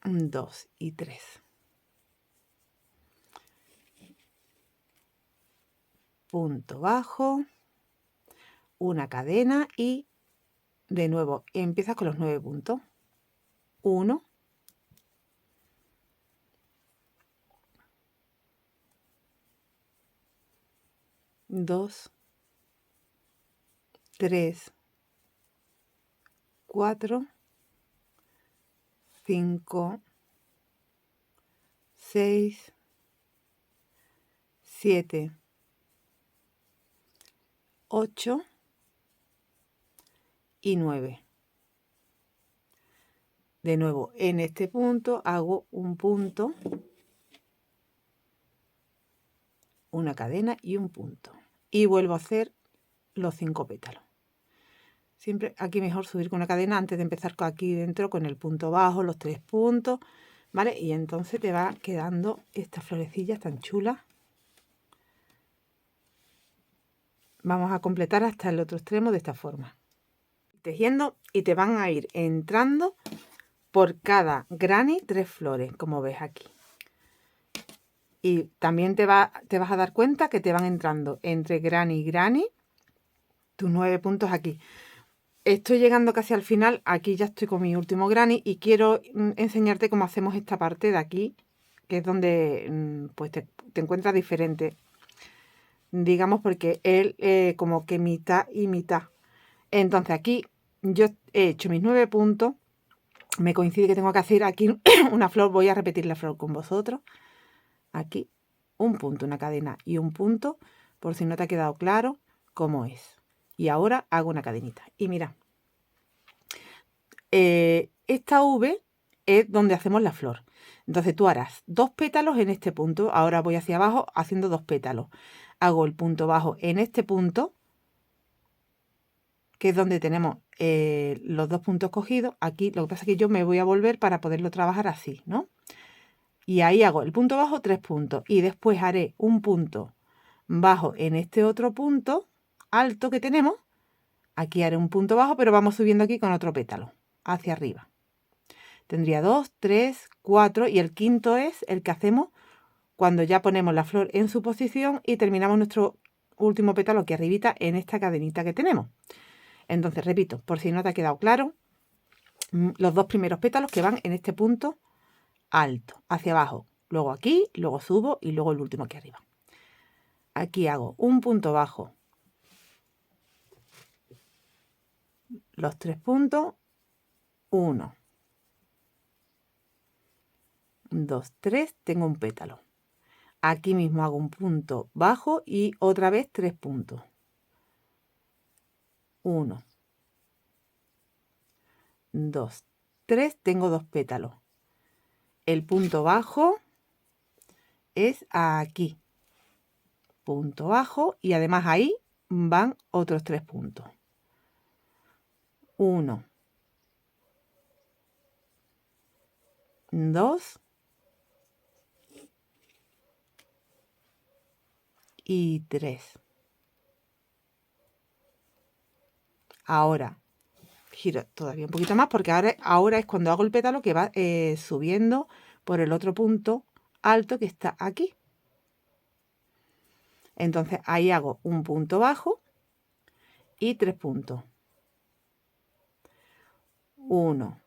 2 y 3. Punto bajo, una cadena y de nuevo empiezas con los 9 puntos. 1, 2, 3, 4, 5, 6, 7, 8 y 9. De nuevo, en este punto hago un punto, una cadena y un punto. Y vuelvo a hacer los 5 pétalos. Siempre aquí mejor subir con una cadena antes de empezar aquí dentro con el punto bajo, los 3 puntos, ¿vale? Y entonces te va quedando estas florecillas tan chulas. Vamos a completar hasta el otro extremo de esta forma. Tejiendo y te van a ir entrando por cada granny 3 flores, como ves aquí. Y también te vas a dar cuenta que te van entrando entre granny y granny tus 9 puntos aquí. Estoy llegando casi al final, aquí ya estoy con mi último granny y quiero enseñarte cómo hacemos esta parte de aquí, que es donde pues te encuentras diferente, digamos, porque él como que mitad y mitad. Entonces aquí yo he hecho mis 9 puntos, me coincide que tengo que hacer aquí una flor, voy a repetir la flor con vosotros, aquí un punto, una cadena y un punto, por si no te ha quedado claro cómo es. Y ahora hago una cadenita. Y mira, esta V es donde hacemos la flor. Entonces tú harás 2 pétalos en este punto. Ahora voy hacia abajo haciendo 2 pétalos. Hago el punto bajo en este punto, que es donde tenemos los 2 puntos cogidos. Aquí lo que pasa es que yo me voy a volver para poderlo trabajar así, ¿no? Y ahí hago el punto bajo, 3 puntos. Y después haré un punto bajo en este otro punto alto que tenemos. Aquí haré un punto bajo, pero vamos subiendo aquí con otro pétalo hacia arriba. Tendría 2, 3, 4 y el quinto es el que hacemos cuando ya ponemos la flor en su posición y terminamos nuestro último pétalo aquí arribita en esta cadenita que tenemos. Entonces, repito, por si no te ha quedado claro, los 2 primeros pétalos que van en este punto alto, hacia abajo. Luego aquí, luego subo y luego el último aquí arriba. Aquí hago un punto bajo, los 3 puntos, 1, 2, 3, tengo un pétalo. Aquí mismo hago un punto bajo y otra vez 3 puntos. 1, 2, 3, tengo 2 pétalos. El punto bajo es aquí. Punto bajo y además ahí van otros 3 puntos. 1, 2 y 3. Ahora giro todavía un poquito más porque ahora es cuando hago el pétalo que va subiendo por el otro punto alto que está aquí. Entonces ahí hago un punto bajo y 3 puntos. 1,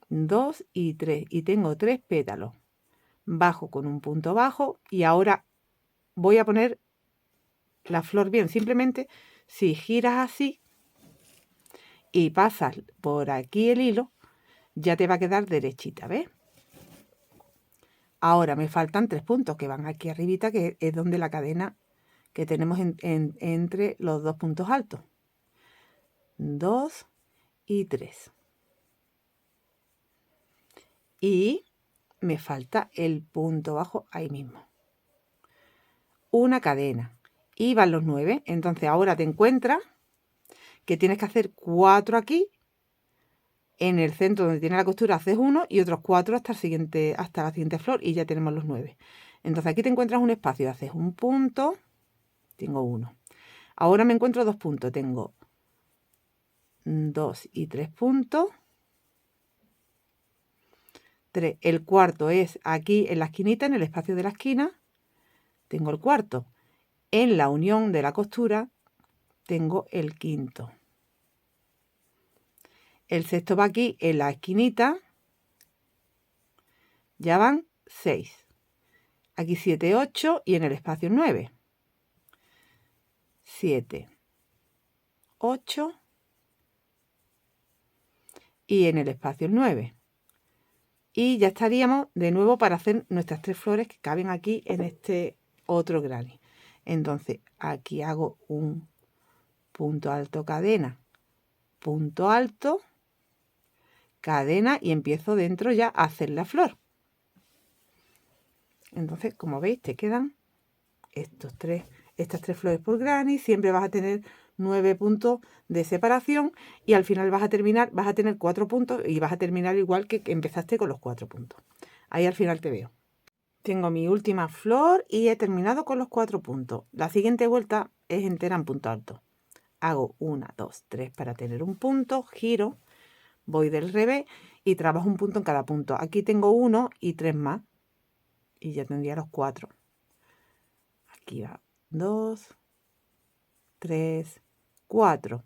2 y 3. Y tengo 3 pétalos. Bajo con un punto bajo y ahora voy a poner la flor bien. Simplemente si giras así y pasas por aquí el hilo, ya te va a quedar derechita, ¿ves? Ahora me faltan 3 puntos que van aquí arribita, que es donde la cadena que tenemos entre los 2 puntos altos. 2 y 3. Y me falta el punto bajo ahí mismo. Una cadena. Y van los 9. Entonces ahora te encuentras que tienes que hacer 4 aquí En el centro donde tiene la costura haces 1 y otros 4 hasta la siguiente flor y ya tenemos los 9. Entonces aquí te encuentras un espacio, haces un punto, tengo 1. Ahora me encuentro 2 puntos, tengo 2 y 3 puntos. 3. El cuarto es aquí en la esquinita, en el espacio de la esquina, tengo el cuarto. En la unión de la costura tengo el quinto. El sexto va aquí en la esquinita, ya van 6. Aquí 7, 8 y en el espacio 9. 7, 8 y en el espacio 9. Y ya estaríamos de nuevo para hacer nuestras 3 flores que caben aquí en este otro granny. Entonces aquí hago un punto alto, cadena, punto alto, cadena y empiezo dentro ya a hacer la flor. Entonces, como veis, te quedan estas 3 flores por granny. Siempre vas a tener 9 puntos de separación y al final vas a tener 4 puntos y vas a terminar igual que empezaste con los 4 puntos. Ahí al final te veo. Tengo mi última flor y he terminado con los 4 puntos. La siguiente vuelta es entera en punto alto. Hago 1, 2, 3 para tener un punto, giro, voy del revés y trabajo un punto en cada punto. Aquí tengo 1 y 3 más y ya tendría los 4. Aquí va 2, 3, 4.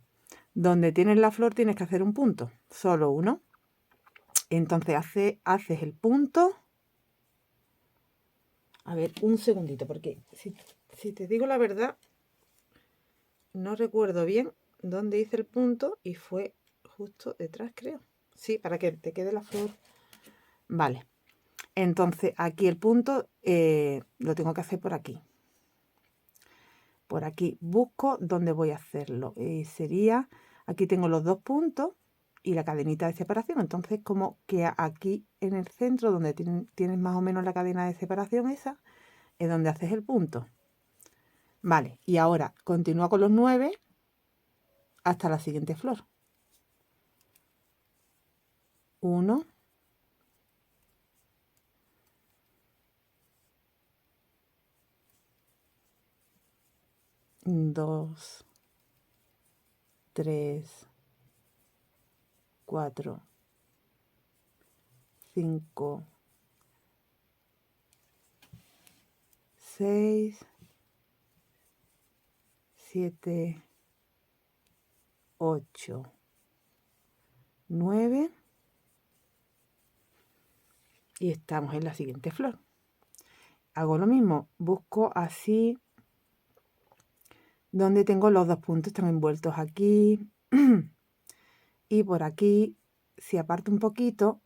Donde tienes la flor tienes que hacer un punto, solo uno. Entonces haces el punto. A ver, un segundito, porque si te digo la verdad, no recuerdo bien dónde hice el punto y fue justo detrás, creo. Sí, para que te quede la flor. Vale. Entonces aquí el punto lo tengo que hacer por aquí. Por aquí busco dónde voy a hacerlo. Sería, aquí tengo los 2 puntos y la cadenita de separación. Entonces como que aquí en el centro donde tienes más o menos la cadena de separación esa, es donde haces el punto. Vale, y ahora continúa con los 9 hasta la siguiente flor. 1, 2, 3, 4, 5, 6, 7, 8, 9 y estamos en la siguiente flor. Hago lo mismo, busco así donde tengo los 2 puntos, están envueltos aquí y por aquí, si aparto un poquito,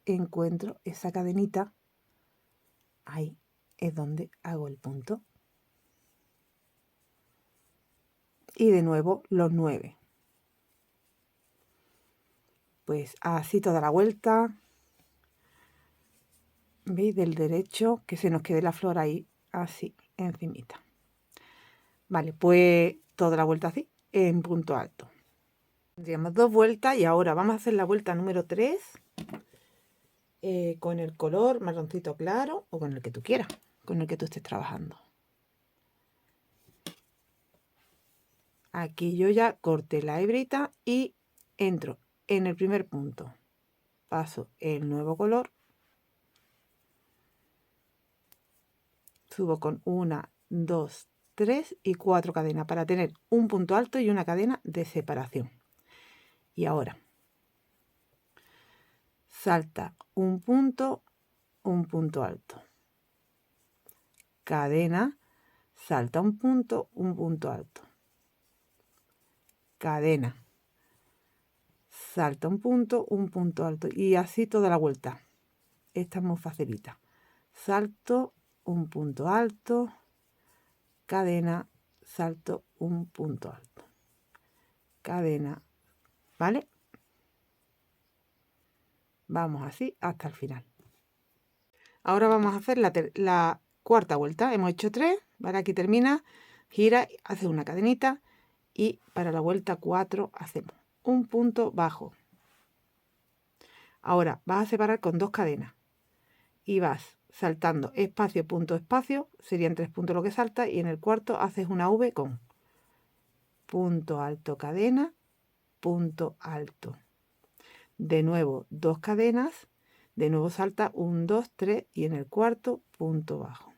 encuentro esa cadenita, ahí es donde hago el punto. Y de nuevo los 9. Pues así toda la vuelta. ¿Veis? Del derecho, que se nos quede la flor ahí, así, encimita. Vale, pues toda la vuelta así, en punto alto. Tendríamos 2 vueltas y ahora vamos a hacer la vuelta número 3 con el color marroncito claro o con el que tú quieras, con el que tú estés trabajando. Aquí yo ya corté la hebrita y entro en el primer punto. Paso el nuevo color. Subo con 1, 2, 3 y 4 cadenas para tener un punto alto y una cadena de separación. Y ahora salta un punto alto, cadena, salta un punto alto, cadena, salta un punto alto y así toda la vuelta. Esta es muy facilita. Salto un punto alto, cadena, salto un punto alto, cadena, ¿vale? Vamos así hasta el final. Ahora vamos a hacer la cuarta vuelta. Hemos hecho 3, ¿vale? Aquí termina, gira, hace una cadenita y para la vuelta 4 hacemos un punto bajo, Ahora vas a separar con 2 cadenas y vas saltando espacio, punto, espacio, serían 3 puntos lo que salta, y en el cuarto haces una V con punto alto, cadena, punto alto. De nuevo 2 cadenas, de nuevo salta 1, 2, 3 y en el cuarto punto bajo.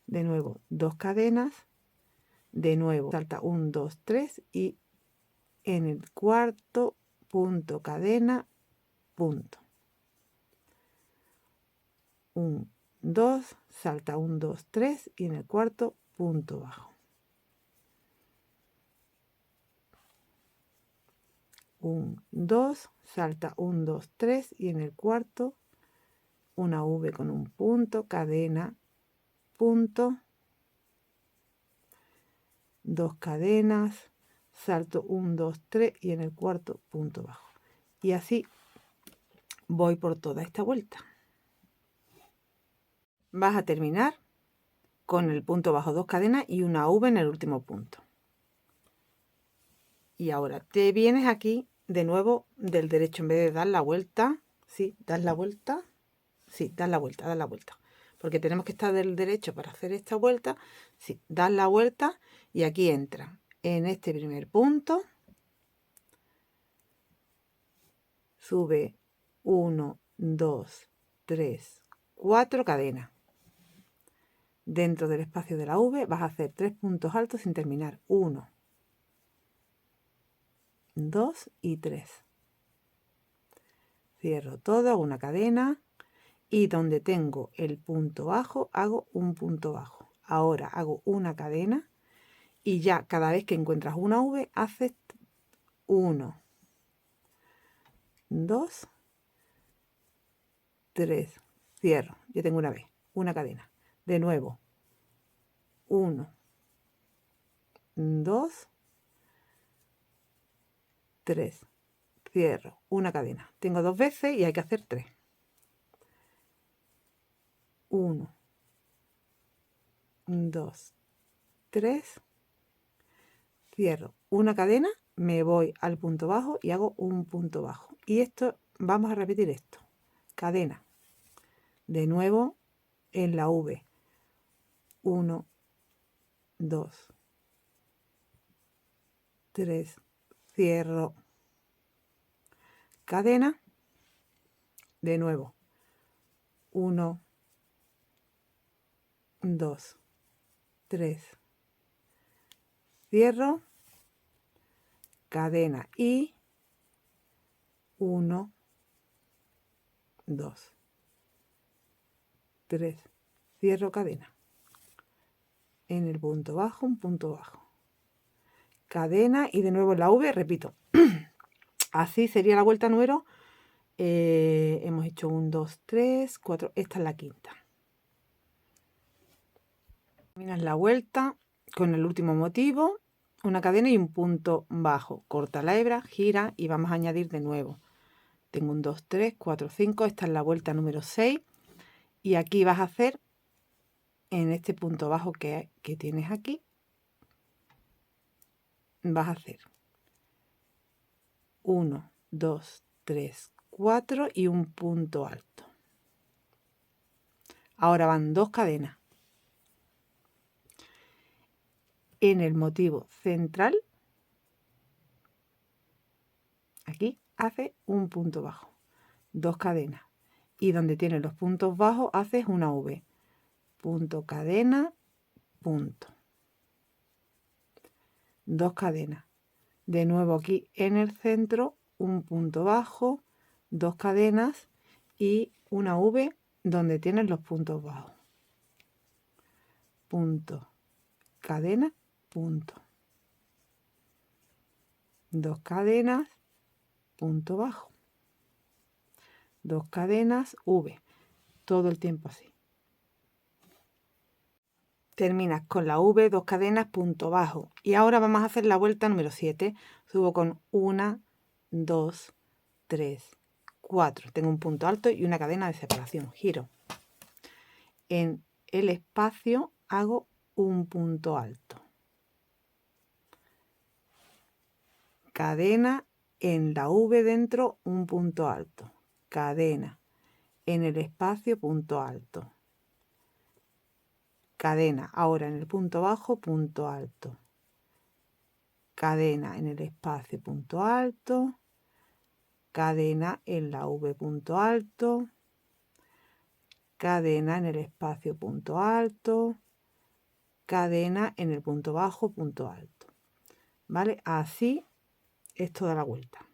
De nuevo 2 cadenas, de nuevo salta 1, 2, 3 y en el cuarto punto, cadena, punto. 1, 2, salta 1, 2, 3 y en el cuarto punto bajo. 1, 2, salta 1, 2, 3 y en el cuarto una V con un punto, cadena, punto, 2 cadenas, salto 1, 2, 3 y en el cuarto punto bajo. Y así voy por toda esta vuelta. Vas a terminar con el punto bajo, 2 cadenas y una V en el último punto. Y ahora te vienes aquí de nuevo del derecho, en vez de dar la vuelta, ¿sí? Das la vuelta, sí, das la vuelta. Porque tenemos que estar del derecho para hacer esta vuelta, sí, das la vuelta y aquí entra en este primer punto, sube 1, 2, 3, 4 cadenas. Dentro del espacio de la V vas a hacer 3 puntos altos sin terminar, 1, 2 y 3. Cierro todo, hago una cadena y donde tengo el punto bajo hago un punto bajo. Ahora hago una cadena y ya cada vez que encuentras una V haces 1, 2, 3, cierro, yo tengo una vez, una cadena. De nuevo, 1, 2, 3, cierro, una cadena. Tengo 2 veces y hay que hacer 3. 1, 2, 3, cierro, una cadena, me voy al punto bajo y hago un punto bajo. Y esto, vamos a repetir esto. Cadena. De nuevo en la V. 1, 2, 3, cierro, cadena, de nuevo, 1, 2, 3, cierro, cadena y 1, 2, 3, cierro, cadena. En el punto bajo, un punto bajo. Cadena y de nuevo en la V, repito. Así sería la vuelta número. Hemos hecho 1, 2, 3, 4. Esta es la quinta. Terminas la vuelta con el último motivo, una cadena y un punto bajo. Corta la hebra, gira y vamos a añadir de nuevo. Tengo 1, 2, 3, 4, 5. Esta es la vuelta número 6. Y aquí vas a hacer, en este punto bajo que tienes aquí, vas a hacer 1, 2, 3, 4 y un punto alto. Ahora van 2 cadenas. En el motivo central, aquí hace un punto bajo, 2 cadenas. Y donde tienes los puntos bajos haces una V. Punto, cadena, punto. 2 cadenas. De nuevo aquí en el centro, un punto bajo, 2 cadenas y una V donde tienes los puntos bajos. Punto, cadena, punto. 2 cadenas, punto bajo. 2 cadenas, V. Todo el tiempo así. Terminas con la V, 2 cadenas, punto bajo. Y ahora vamos a hacer la vuelta número 7. Subo con 1, 2, 3, 4. Tengo un punto alto y una cadena de separación. Giro. En el espacio hago un punto alto. Cadena en la V dentro un punto alto, cadena, en el espacio punto alto, cadena, ahora en el punto bajo punto alto, cadena en el espacio punto alto, cadena en la V punto alto, cadena en el espacio punto alto, cadena en el punto bajo punto alto, ¿vale? Así es toda la vuelta.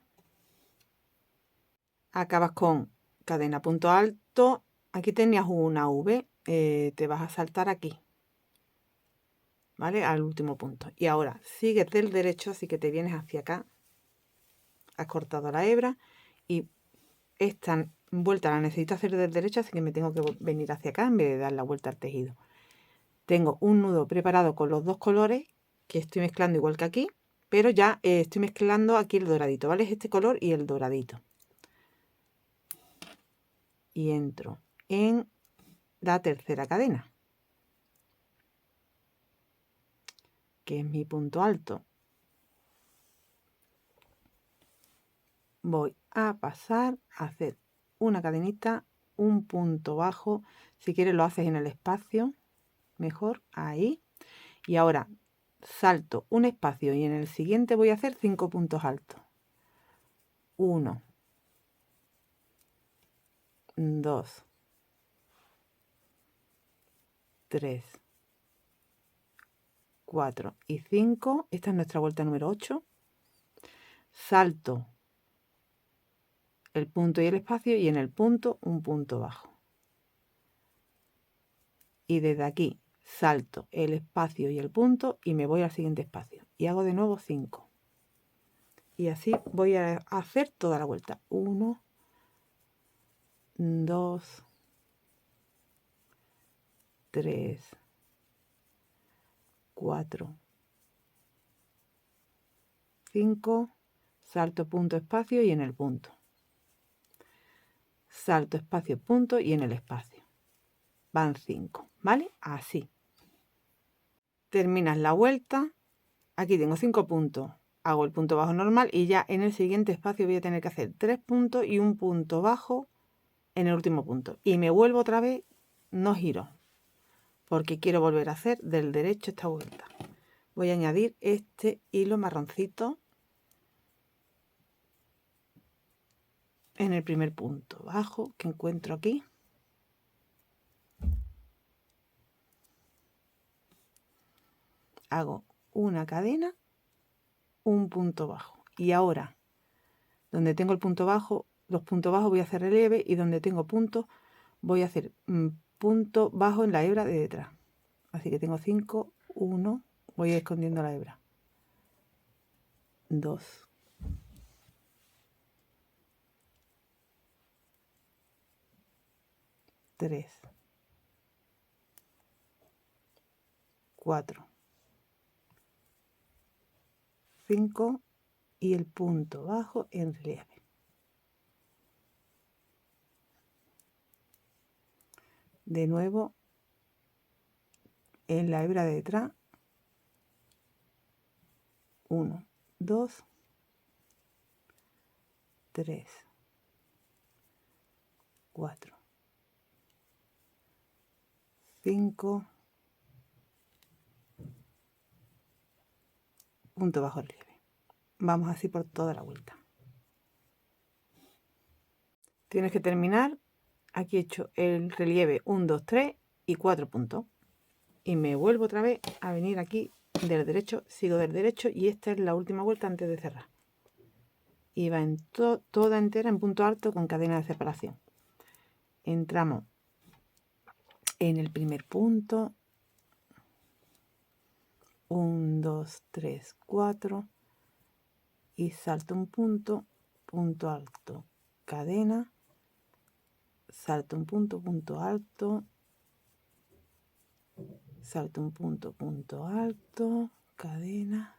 Acabas con cadena punto alto, aquí tenías una V, te vas a saltar aquí, ¿vale? Al último punto. Y ahora sigues del derecho, así que te vienes hacia acá, has cortado la hebra y esta vuelta la necesito hacer del derecho, así que me tengo que venir hacia acá en vez de dar la vuelta al tejido. Tengo un nudo preparado con los dos colores que estoy mezclando igual que aquí, pero ya estoy mezclando aquí el doradito, ¿vale? Es este color y el doradito. Y entro en la tercera cadena, que es mi punto alto. Voy a pasar a hacer una cadenita, un punto bajo. Si quieres lo haces en el espacio, mejor, ahí. Y ahora salto un espacio y en el siguiente voy a hacer 5 puntos altos. 1, 2, 3, 4 y 5. Esta es nuestra vuelta número 8. Salto el punto y el espacio y en el punto un punto bajo. Y desde aquí salto el espacio y el punto y me voy al siguiente espacio. Y hago de nuevo 5. Y así voy a hacer toda la vuelta. 1, 2, 3, 4, 5, salto, punto, espacio y en el punto. Salto, espacio, punto y en el espacio. Van 5, ¿vale? Así. Terminas la vuelta. Aquí tengo 5 puntos. Hago el punto bajo normal y ya en el siguiente espacio voy a tener que hacer 3 puntos y un punto bajo en el último punto. Y me vuelvo otra vez, no giro, porque quiero volver a hacer del derecho esta vuelta. Voy a añadir este hilo marroncito en el primer punto bajo que encuentro aquí. Hago una cadena, un punto bajo. Y ahora, donde tengo el punto bajo, los puntos bajos voy a hacer relieve y donde tengo puntos voy a hacer punto bajo en la hebra de detrás. Así que tengo 5, 1, voy escondiendo la hebra. 2, 3, 4, 5 y el punto bajo en relieve. De nuevo en la hebra de detrás. 1, 2, 3, 4, 5, punto bajo relieve. Vamos así por toda la vuelta. Tienes que terminar. Aquí he hecho el relieve 1, 2, 3 y 4 puntos. Y me vuelvo otra vez a venir aquí del derecho, sigo del derecho y esta es la última vuelta antes de cerrar. Y va en toda entera en punto alto con cadena de separación. Entramos en el primer punto. 1, 2, 3, 4 y salto un punto, punto alto, cadena, salto un punto, punto alto, salto un punto, punto alto, cadena,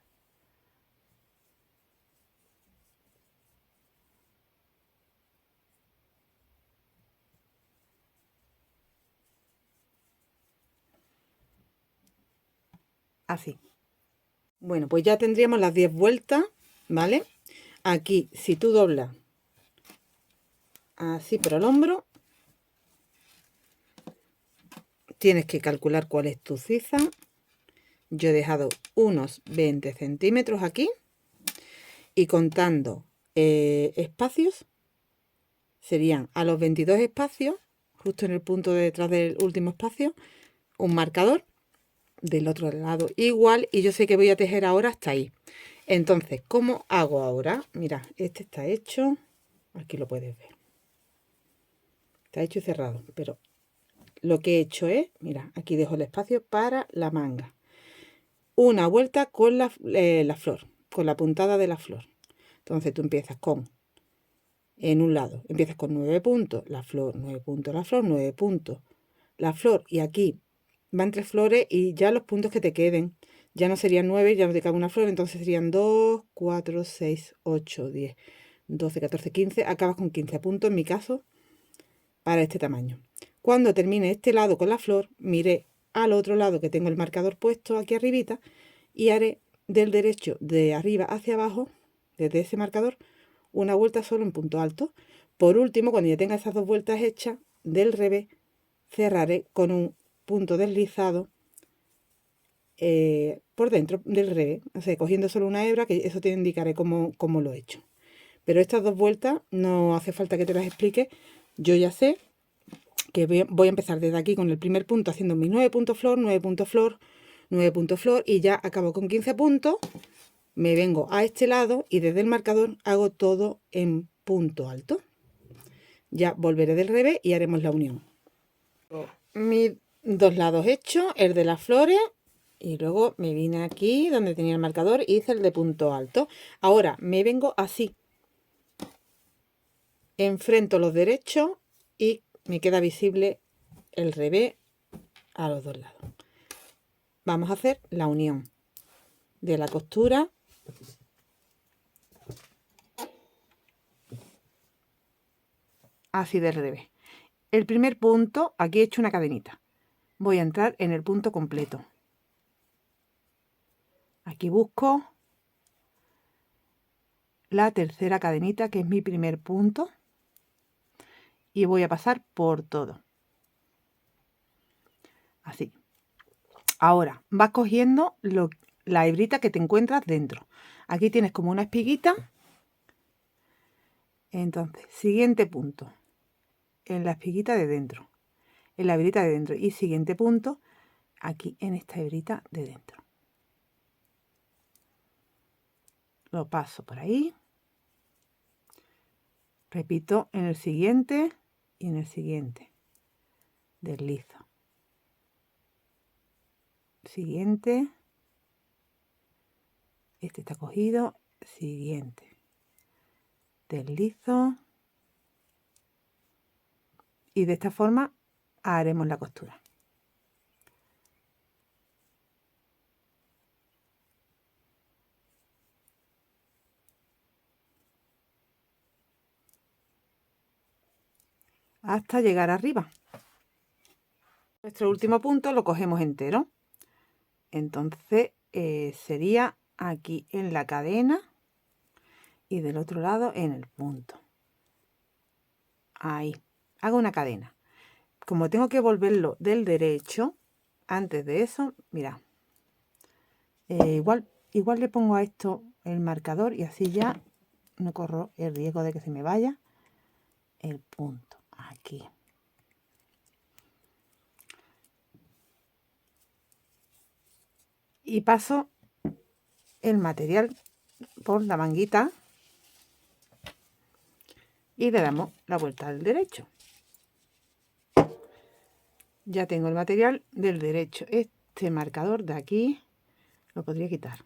así. Bueno, pues ya tendríamos las 10 vueltas, ¿vale? Aquí, si tú doblas así por el hombro, tienes que calcular cuál es tu ciza. Yo he dejado unos 20 centímetros aquí y contando espacios, serían a los 22 espacios, justo en el punto de detrás del último espacio, un marcador del otro lado igual, y yo sé que voy a tejer ahora hasta ahí. Entonces, ¿cómo hago ahora? Mira, este está hecho, aquí lo puedes ver, está hecho y cerrado, pero lo que he hecho es, mira, aquí dejo el espacio para la manga, una vuelta con la flor, con la puntada de la flor. Entonces tú empiezas con, en un lado, empiezas con 9 puntos, la flor, 9 puntos, la flor, 9 puntos, la flor, y aquí van 3 flores y ya los puntos que te queden, ya no serían 9, ya no te cabe una flor, entonces serían 2, 4, 6, 8, 10, 12, 14, 15, acabas con 15 puntos en mi caso, para este tamaño. Cuando termine este lado con la flor, miré al otro lado que tengo el marcador puesto aquí arribita y haré del derecho de arriba hacia abajo, desde ese marcador, una vuelta solo en punto alto. Por último, cuando ya tenga esas 2 vueltas hechas, del revés cerraré con un punto deslizado por dentro del revés, o sea, cogiendo solo una hebra, que eso te indicaré cómo lo he hecho. Pero estas 2 vueltas no hace falta que te las explique, yo ya sé que voy a empezar desde aquí con el primer punto haciendo mis 9 puntos flor, 9 puntos flor, 9 puntos flor, y ya acabo con 15 puntos, me vengo a este lado y desde el marcador hago todo en punto alto. Ya volveré del revés y haremos la unión. Mis 2 lados hechos, el de las flores, y luego me vine aquí donde tenía el marcador y hice el de punto alto. Ahora me vengo así, enfrento los derechos y me queda visible el revés a los 2 lados. Vamos a hacer la unión de la costura así del revés. El primer punto, aquí he hecho una cadenita, voy a entrar en el punto completo. Aquí busco la tercera cadenita, que es mi primer punto, y voy a pasar por todo, así. Ahora vas cogiendo la hebrita que te encuentras dentro. Aquí tienes como una espiguita. Entonces, siguiente punto, en la espiguita de dentro, en la hebrita de dentro, y siguiente punto aquí en esta hebrita de dentro. Lo paso por ahí, repito en el siguiente y en el siguiente, deslizo, siguiente, este está cogido, siguiente, deslizo, y de esta forma haremos la costura. Hasta llegar arriba. Nuestro último punto lo cogemos entero. Entonces sería aquí en la cadena y del otro lado en el punto. Ahí. Hago una cadena. Como tengo que volverlo del derecho, antes de eso, mira, igual le pongo a esto el marcador y así ya no corro el riesgo de que se me vaya el punto. Aquí. Y paso el material por la manguita y le damos la vuelta al derecho. Ya tengo el material del derecho. Este marcador de aquí lo podría quitar.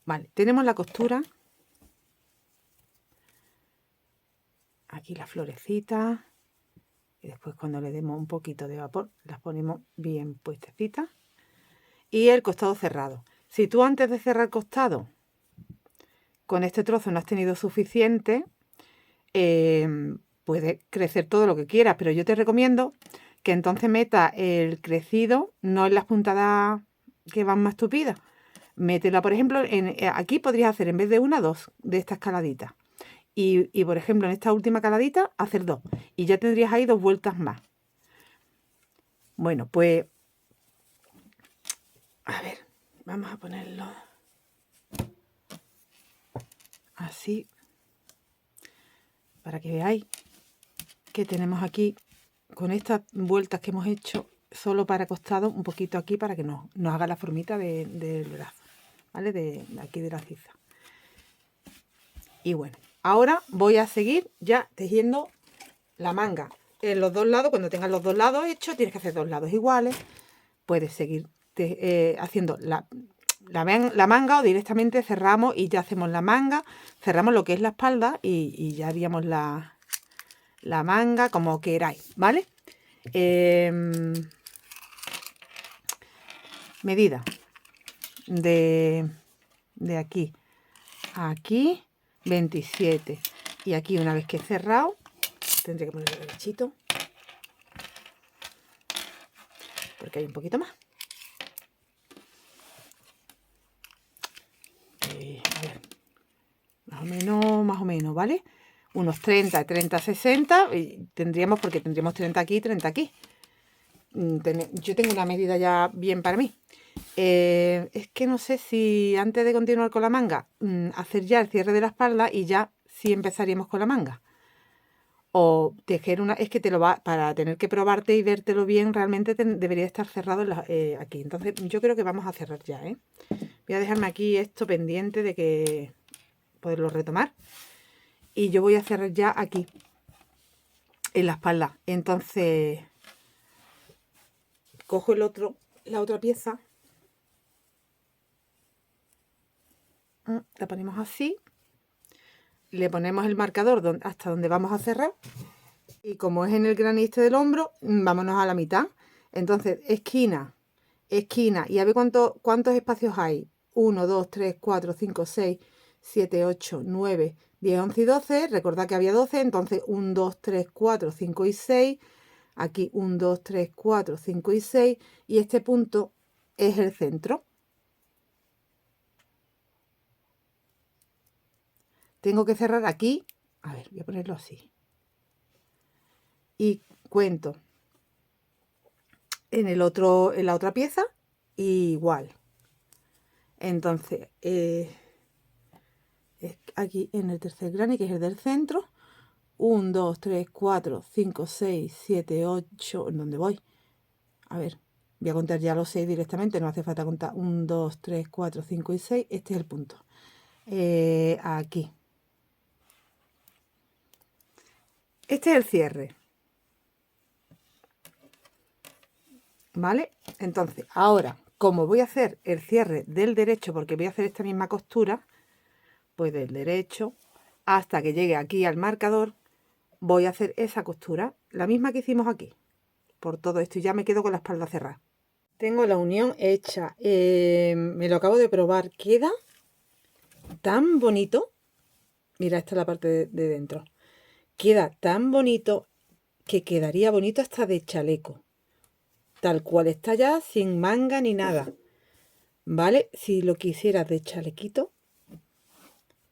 Vale, tenemos la costura. Aquí las florecitas. Y después cuando le demos un poquito de vapor, las ponemos bien puestecitas. Y el costado cerrado. Si tú antes de cerrar el costado con este trozo no has tenido suficiente, puedes crecer todo lo que quieras, pero yo te recomiendo que entonces metas el crecido no en las puntadas que van más tupidas, métela, por ejemplo, aquí podrías hacer en vez de una, dos de estas caladitas. Y por ejemplo, en esta última caladita, hacer dos. Y ya tendrías ahí 2 vueltas más. Bueno, pues, a ver, vamos a ponerlo así, para que veáis que tenemos aquí, con estas vueltas que hemos hecho, solo para costado, un poquito aquí, para que nos haga la formita del brazo, ¿vale? De aquí de la ciza. Y bueno, ahora voy a seguir ya tejiendo la manga en los 2 lados. Cuando tengas los 2 lados hechos, tienes que hacer 2 lados iguales. Puedes seguir haciendo la manga, o directamente cerramos y ya hacemos la manga, cerramos lo que es la espalda y ya haríamos la manga, como queráis, ¿vale? Medida de aquí a aquí, 27. Y aquí, una vez que he cerrado, tendré que ponerlo derechito, porque hay un poquito más. A ver, más o menos, ¿vale? Unos 30, 60, y tendríamos, porque tendríamos 30 aquí y 30 aquí. Yo tengo una medida ya bien para mí. Es que no sé si antes de continuar con la manga, hacer ya el cierre de la espalda y ya sí empezaríamos con la manga. O tejer una, es que te lo va, para tener que probarte y vértelo bien, realmente debería estar cerrado aquí. Entonces yo creo que vamos a cerrar ya, ¿eh? Voy a dejarme aquí esto pendiente de que poderlo retomar. Y yo voy a cerrar ya aquí, en la espalda. Entonces cojo la otra pieza, la ponemos así, le ponemos el marcador hasta donde vamos a cerrar, y como es en el graniste del hombro, vámonos a la mitad. Entonces esquina, esquina, y a ver cuántos espacios hay. 1, 2, 3, 4, 5, 6, 7, 8, 9, 10, 11 y 12. Recordad que había 12, entonces 1, 2, 3, 4, 5 y 6. Aquí 1, 2, 3, 4, 5 y 6. Y este punto es el centro. Tengo que cerrar aquí. A ver, voy a ponerlo así. Y cuento en la otra pieza igual. Entonces, aquí en el tercer granny, que es el del centro, 1, 2, 3, 4, 5, 6, 7, 8, ¿en dónde voy? A ver, voy a contar ya los 6 directamente, no hace falta contar 1, 2, 3, 4, 5 y 6, este es el punto. Aquí. Este es el cierre. ¿Vale? Entonces, ahora, como voy a hacer el cierre del derecho, porque voy a hacer esta misma costura, pues del derecho hasta que llegue aquí al marcador, voy a hacer esa costura, la misma que hicimos aquí, por todo esto, y ya me quedo con la espalda cerrada. Tengo la unión hecha, me lo acabo de probar, queda tan bonito. Mira, esta es la parte de dentro. Queda tan bonito que quedaría bonito hasta de chaleco. Tal cual está ya, sin manga ni nada. ¿Vale? Si lo quisieras de chalequito,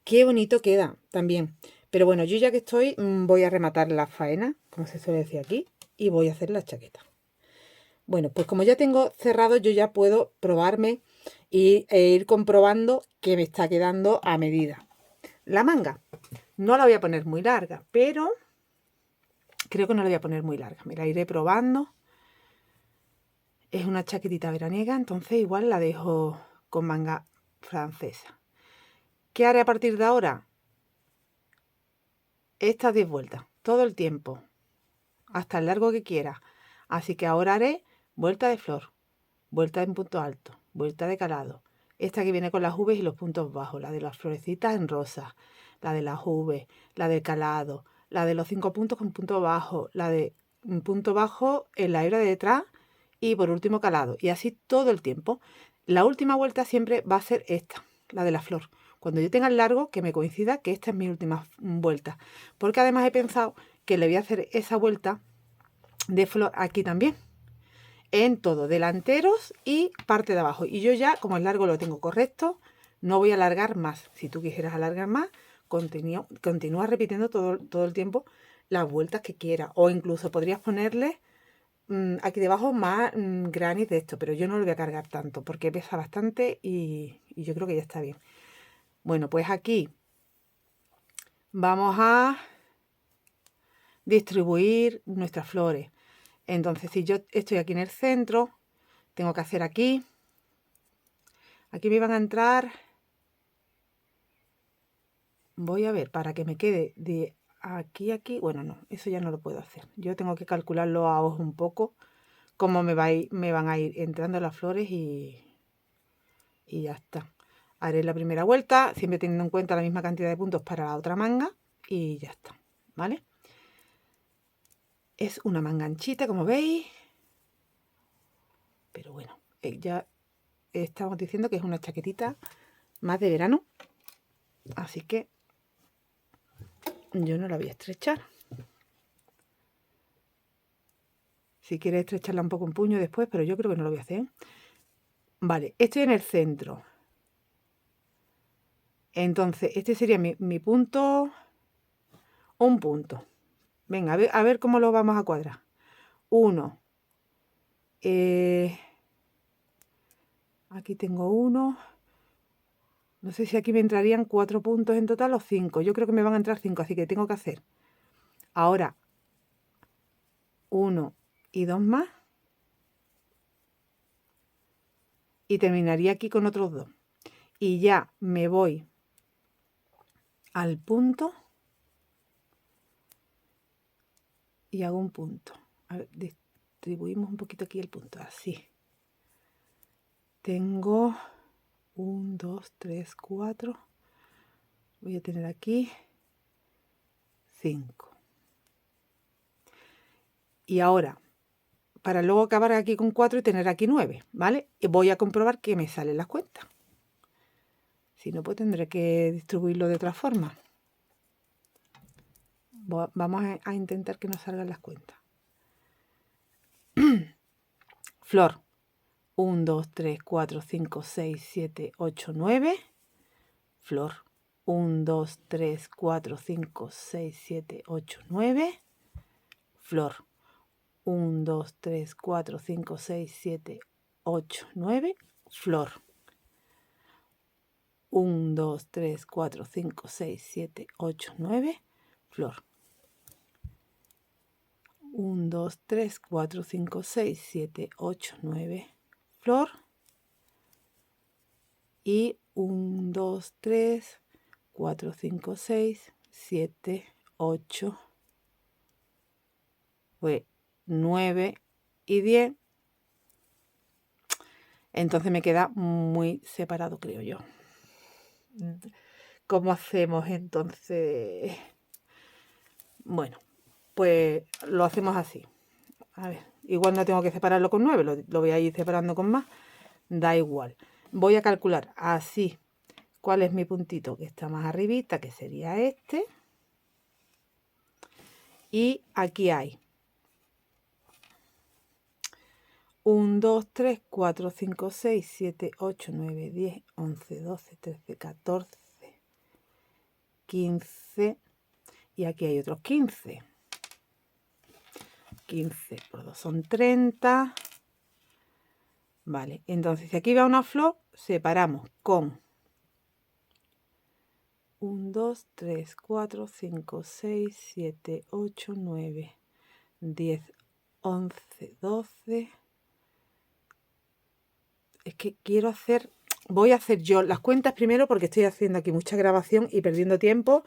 qué bonito queda también. Pero bueno, yo ya que estoy, voy a rematar la faena, como se suele decir aquí, y voy a hacer la chaqueta. Bueno, pues como ya tengo cerrado, yo ya puedo probarme e ir comprobando que me está quedando a medida. La manga no la voy a poner muy larga, pero creo que no la voy a poner muy larga. Me la iré probando. Es una chaquetita veraniega, entonces igual la dejo con manga francesa. ¿Qué haré a partir de ahora? Estas 10 vueltas, todo el tiempo, hasta el largo que quiera. Así que ahora haré vuelta de flor, vuelta en punto alto, vuelta de calado. Esta que viene con las V y los puntos bajos, la de las florecitas en rosa, la de las V, la del calado, la de los 5 puntos con punto bajo, la de un punto bajo en la hebra de detrás y por último calado. Y así todo el tiempo. La última vuelta siempre va a ser esta, la de la flor. Cuando yo tenga el largo, que me coincida que esta es mi última vuelta. Porque además he pensado que le voy a hacer esa vuelta de flor aquí también. en todo, delanteros y parte de abajo. Y yo ya, como el largo lo tengo correcto, no voy a alargar más. Si tú quisieras alargar más, continúa repitiendo todo el tiempo las vueltas que quieras. O incluso podrías ponerle aquí debajo más granny de esto, pero yo no lo voy a cargar tanto porque pesa bastante y yo creo que ya está bien. Bueno, pues aquí vamos a distribuir nuestras flores. Entonces, si yo estoy aquí en el centro, tengo que hacer aquí me van a entrar, voy a ver, para que me quede de aquí a aquí, bueno, no, eso ya no lo puedo hacer. Yo tengo que calcularlo a ojo un poco, cómo me van a ir entrando las flores y ya está. Haré la primera vuelta, siempre teniendo en cuenta la misma cantidad de puntos para la otra manga y ya está, ¿vale? Es una manga anchita, como veis, pero bueno, ya estamos diciendo que es una chaquetita más de verano, así que yo no la voy a estrechar. Si quieres estrecharla un poco en puño después, pero yo creo que no lo voy a hacer. Vale, estoy en el centro. Entonces, este sería mi punto, un punto. Venga, a ver cómo lo vamos a cuadrar. 1. Aquí tengo 1. No sé si aquí me entrarían 4 puntos en total o 5. Yo creo que me van a entrar 5, así que tengo que hacer ahora 1 y 2 más. Y terminaría aquí con otros 2. Y ya me voy al punto y hago un punto. A ver, distribuimos un poquito aquí el punto, así. Tengo 1, 2, 3, 4. Voy a tener aquí 5. Y ahora, para luego acabar aquí con 4 y tener aquí 9, ¿vale? Y voy a comprobar que me salen las cuentas. Si no, pues tendré que distribuirlo de otra forma. Vamos a intentar que nos salgan las cuentas. Flor. 1, 2, 3, 4, 5, 6, 7, 8, 9. Flor. 1, 2, 3, 4, 5, 6, 7, 8, 9. Flor. 1, 2, 3, 4, 5, 6, 7, 8, 9. Flor. 1, 2, 3, 4, 5, 6, 7, 8, 9. Flor. 1, 2, 3, 4, 5, 6, 7, 8, 9. Flor. Y 1, 2, 3, 4, 5, 6, 7, 8, 9 y 10. Entonces me queda muy separado, creo yo. ¿Cómo hacemos entonces? Bueno, pues lo hacemos así. A ver, igual no tengo que separarlo con 9, lo voy a ir separando con más. Da igual. Voy a calcular así cuál es mi puntito que está más arribita, que sería este. Y aquí hay 1, 2, 3, 4, 5, 6, 7, 8, 9, 10, 11, 12, 13, 14, 15. Y aquí hay otros 15. 15 por 2 son 30. Vale, entonces si aquí va una flor, separamos con 1, 2, 3, 4, 5, 6, 7, 8, 9, 10, 11, 12. Es que quiero hacer, voy a hacer yo las cuentas primero porque estoy haciendo aquí mucha grabación y perdiendo tiempo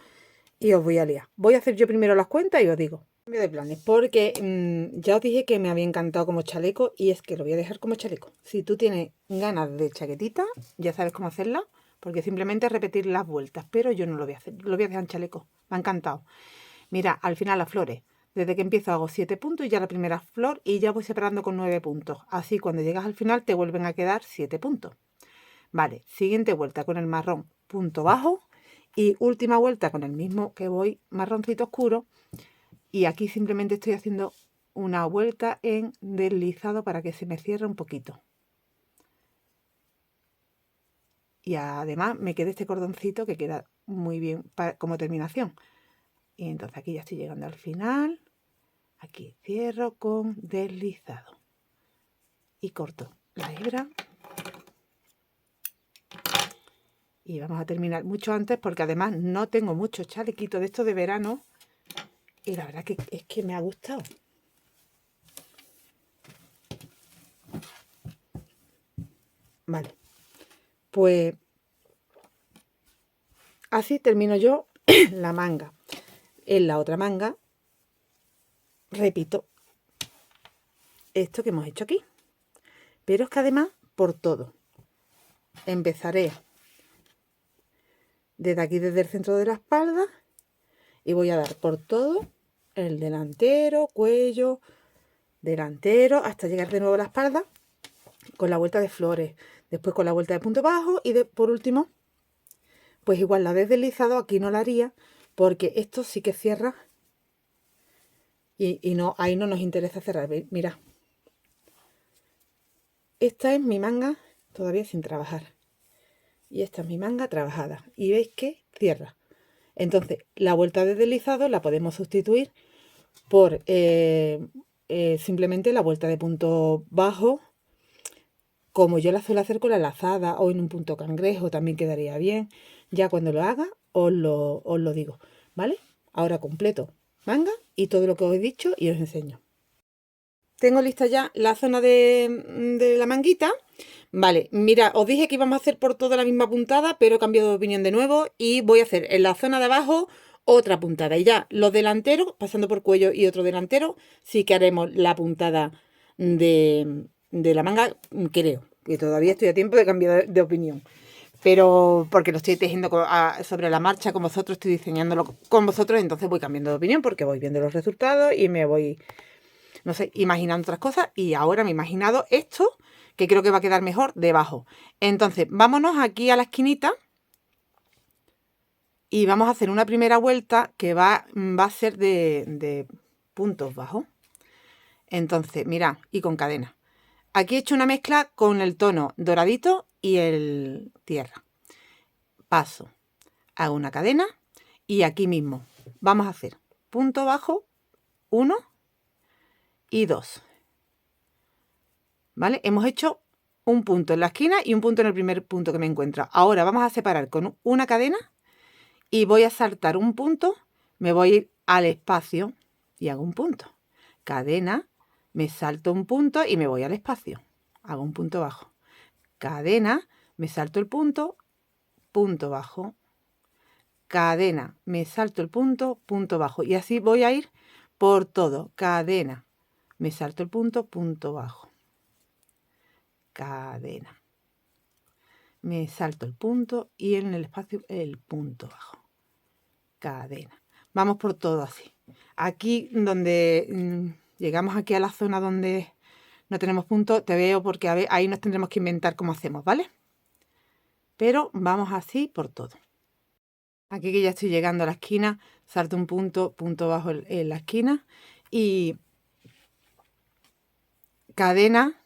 y os voy a liar. Voy a hacer yo primero las cuentas y os digo. Cambio de planes porque ya os dije que me había encantado como chaleco y es que lo voy a dejar como chaleco. Si tú tienes ganas de chaquetita, ya sabes cómo hacerla, porque simplemente es repetir las vueltas, pero yo no lo voy a hacer, lo voy a dejar en chaleco. Me ha encantado. Mira, al final las flores, desde que empiezo hago 7 puntos y ya la primera flor y ya voy separando con 9 puntos. Así cuando llegas al final te vuelven a quedar 7 puntos. Vale, siguiente vuelta con el marrón, punto bajo y última vuelta con el mismo que voy marroncito oscuro. Y aquí simplemente estoy haciendo una vuelta en deslizado para que se me cierre un poquito. Y además me queda este cordoncito que queda muy bien como terminación. Y entonces aquí ya estoy llegando al final. Aquí cierro con deslizado. Y corto la hebra. Y vamos a terminar mucho antes porque además no tengo muchos chalequitos de estos de verano. Y la verdad que es que me ha gustado. Vale. Pues así termino yo la manga. En la otra manga repito esto que hemos hecho aquí. Pero es que además por todo. Empezaré desde aquí, desde el centro de la espalda, y voy a dar por todo el delantero, cuello, delantero, hasta llegar de nuevo a la espalda con la vuelta de flores, después con la vuelta de punto bajo y por último, pues igual la de deslizado aquí no la haría porque esto sí que cierra y no, ahí no nos interesa cerrar. Mirad, esta es mi manga todavía sin trabajar y esta es mi manga trabajada y veis que cierra. Entonces la vuelta de deslizado la podemos sustituir por simplemente la vuelta de punto bajo, como yo la suelo hacer con la lazada o en un punto cangrejo, también quedaría bien. Ya cuando lo haga os lo digo, ¿vale? Ahora completo manga y todo lo que os he dicho y os enseño. Tengo lista ya la zona de la manguita. Vale, mira, os dije que íbamos a hacer por toda la misma puntada, pero he cambiado de opinión de nuevo y voy a hacer en la zona de abajo otra puntada. Y ya los delanteros, pasando por cuello y otro delantero, sí que haremos la puntada de la manga, creo. Y todavía estoy a tiempo de cambiar de opinión. Pero porque lo estoy tejiendo sobre la marcha con vosotros, estoy diseñándolo con vosotros, entonces voy cambiando de opinión porque voy viendo los resultados y me voy, no sé, imaginando otras cosas. Y ahora me he imaginado esto, que creo que va a quedar mejor debajo. Entonces, vámonos aquí a la esquinita y vamos a hacer una primera vuelta que va a ser de puntos bajos. Entonces, mirad, y con cadena. Aquí he hecho una mezcla con el tono doradito y el tierra. Paso, hago una cadena y aquí mismo vamos a hacer punto bajo 1 y 2. ¿Vale? Hemos hecho un punto en la esquina y un punto en el primer punto que me encuentro. Ahora vamos a separar con una cadena y voy a saltar un punto, me voy a ir al espacio y hago un punto. Cadena, me salto un punto y me voy al espacio. Hago un punto bajo. Cadena, me salto el punto, punto bajo. Cadena, me salto el punto, punto bajo. Y así voy a ir por todo. Cadena, me salto el punto, punto bajo. Cadena. Me salto el punto y en el espacio el punto bajo. Cadena. Vamos por todo así. Aquí donde llegamos aquí a la zona donde no tenemos punto, te veo porque a ver, ahí nos tendremos que inventar cómo hacemos, ¿vale? Pero vamos así por todo. Aquí que ya estoy llegando a la esquina, salto un punto, punto bajo en la esquina y cadena.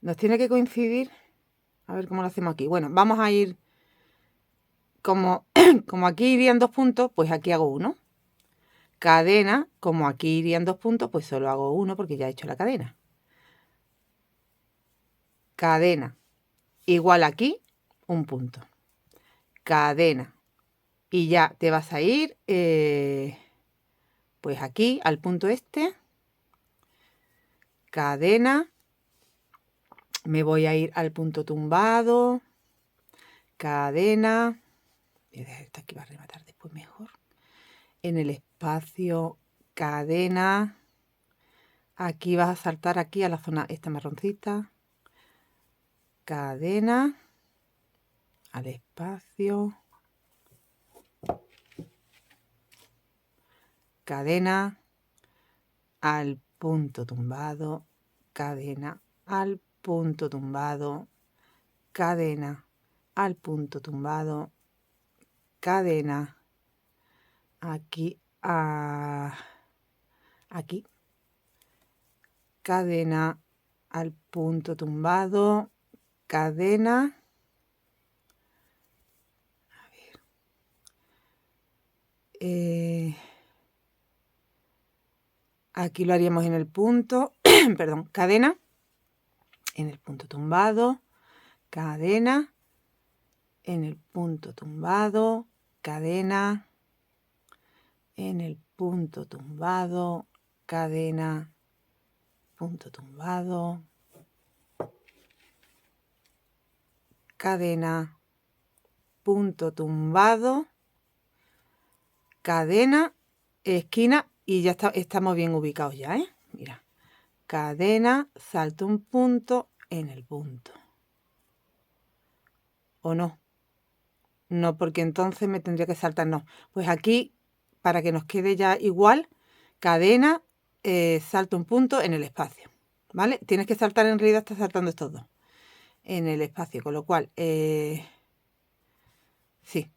Nos tiene que coincidir. A ver cómo lo hacemos aquí. Bueno, vamos a ir como aquí irían 2 puntos, pues aquí hago 1. Cadena, como aquí irían 2 puntos, pues solo hago 1 porque ya he hecho la cadena. Cadena, igual aquí, un punto. Cadena. Y ya te vas a ir, pues aquí, al punto este. Cadena. Me voy a ir al punto tumbado. Cadena. Voy a dejar esto aquí para rematar después mejor. En el espacio, cadena. Aquí vas a saltar aquí a la zona esta marroncita. Cadena. Al espacio. Cadena. Al punto tumbado. Cadena. Al punto tumbado. Cadena. Al punto tumbado. Cadena. Aquí. Aquí. cadena al punto tumbado, cadena. A ver. Aquí lo haríamos en el punto, perdón, cadena, en el punto tumbado, cadena, en el punto tumbado, cadena, en el punto tumbado, cadena, punto tumbado, cadena, punto tumbado, cadena, esquina y ya estamos bien ubicados ya, ¿eh? Mira, cadena, salto un punto en el punto. ¿O no? No, porque entonces me tendría que saltar, no. Pues aquí, para que nos quede ya igual, cadena, salto un punto en el espacio, ¿vale? Tienes que saltar, en realidad estás saltando estos dos en el espacio, con lo cual, sí,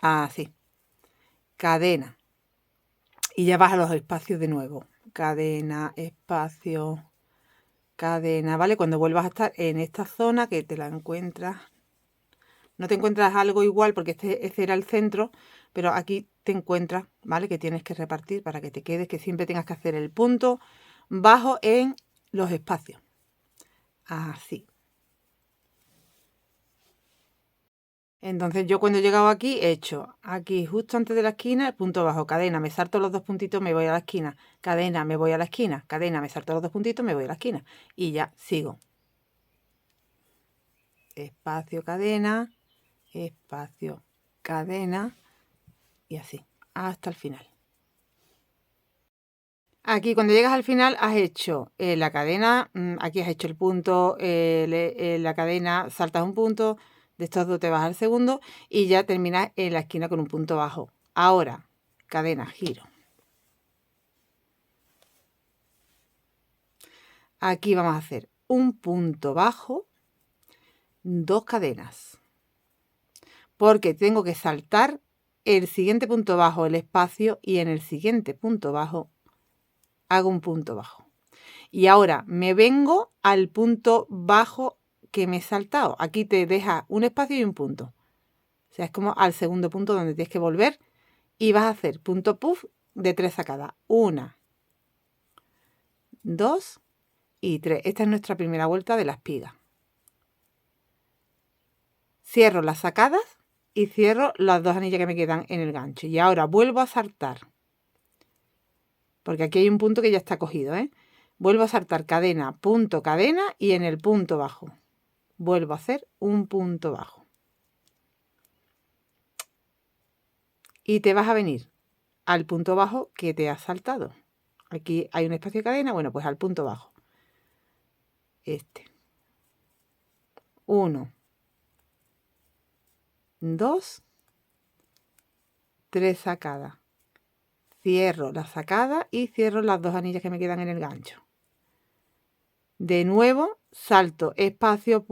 así, cadena, y ya vas a los espacios de nuevo, cadena, espacio, cadena, ¿vale? Cuando vuelvas a estar en esta zona que te la encuentras, no te encuentras algo igual porque este era el centro, pero aquí te encuentras, ¿vale? Que tienes que repartir para que te quedes, que siempre tengas que hacer el punto bajo en los espacios. Así. Entonces yo cuando he llegado aquí he hecho aquí justo antes de la esquina el punto bajo, cadena, me salto los dos puntitos, me voy a la esquina, cadena, me voy a la esquina, cadena, me salto los dos puntitos, me voy a la esquina y ya sigo. Espacio, cadena, espacio, cadena y así hasta el final. Aquí cuando llegas al final has hecho la cadena, aquí has hecho el punto, la cadena, saltas un punto, de estos dos te vas al segundo y ya terminas en la esquina con un punto bajo. Ahora, cadena, giro. Aquí vamos a hacer un punto bajo, dos cadenas, porque tengo que saltar el siguiente punto bajo, el espacio, y en el siguiente punto bajo hago un punto bajo. Y ahora me vengo al punto bajo que me he saltado. Aquí te deja un espacio y un punto. O sea, es como al segundo punto donde tienes que volver y vas a hacer punto puff de 3 sacadas. 1, 2 y 3. Esta es nuestra primera vuelta de la espiga. Cierro las sacadas y cierro las dos anillas que me quedan en el gancho. Y ahora vuelvo a saltar. Porque aquí hay un punto que ya está cogido, ¿eh? Vuelvo a saltar cadena, punto, cadena y en el punto bajo vuelvo a hacer un punto bajo. Y te vas a venir al punto bajo que te has saltado. Aquí hay un espacio de cadena, bueno, pues al punto bajo. Este. 1, 2, 3 sacadas. Cierro la sacada y cierro las dos anillas que me quedan en el gancho. De nuevo, salto espacio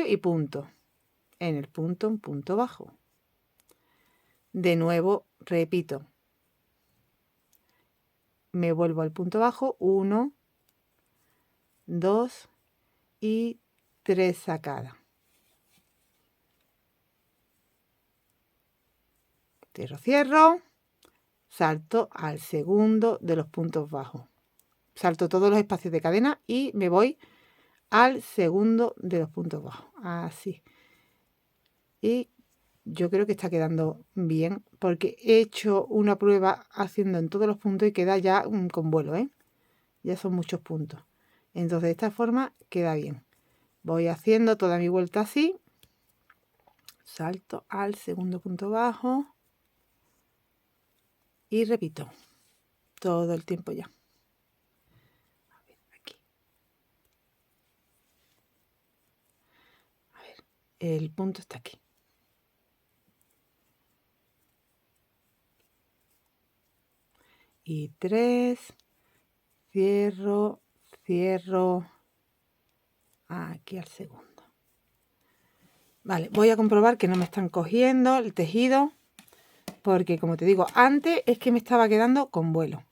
y punto. En el punto, un punto bajo. De nuevo, repito. Me vuelvo al punto bajo, 1, 2 y 3 sacadas. Cierro, salto al segundo de los puntos bajos. Salto todos los espacios de cadena y me voy al segundo de los puntos bajos. Así. Y yo creo que está quedando bien porque he hecho una prueba haciendo en todos los puntos y queda ya con vuelo, ¿eh? Ya son muchos puntos. Entonces de esta forma queda bien. Voy haciendo toda mi vuelta así. Salto al segundo punto bajo. Y repito. Todo el tiempo ya. A ver, aquí. A ver, el punto está aquí. Y 3, cierro, aquí al segundo. Vale, voy a comprobar que no me están cogiendo el tejido, porque como te digo, antes es que me estaba quedando con vuelo.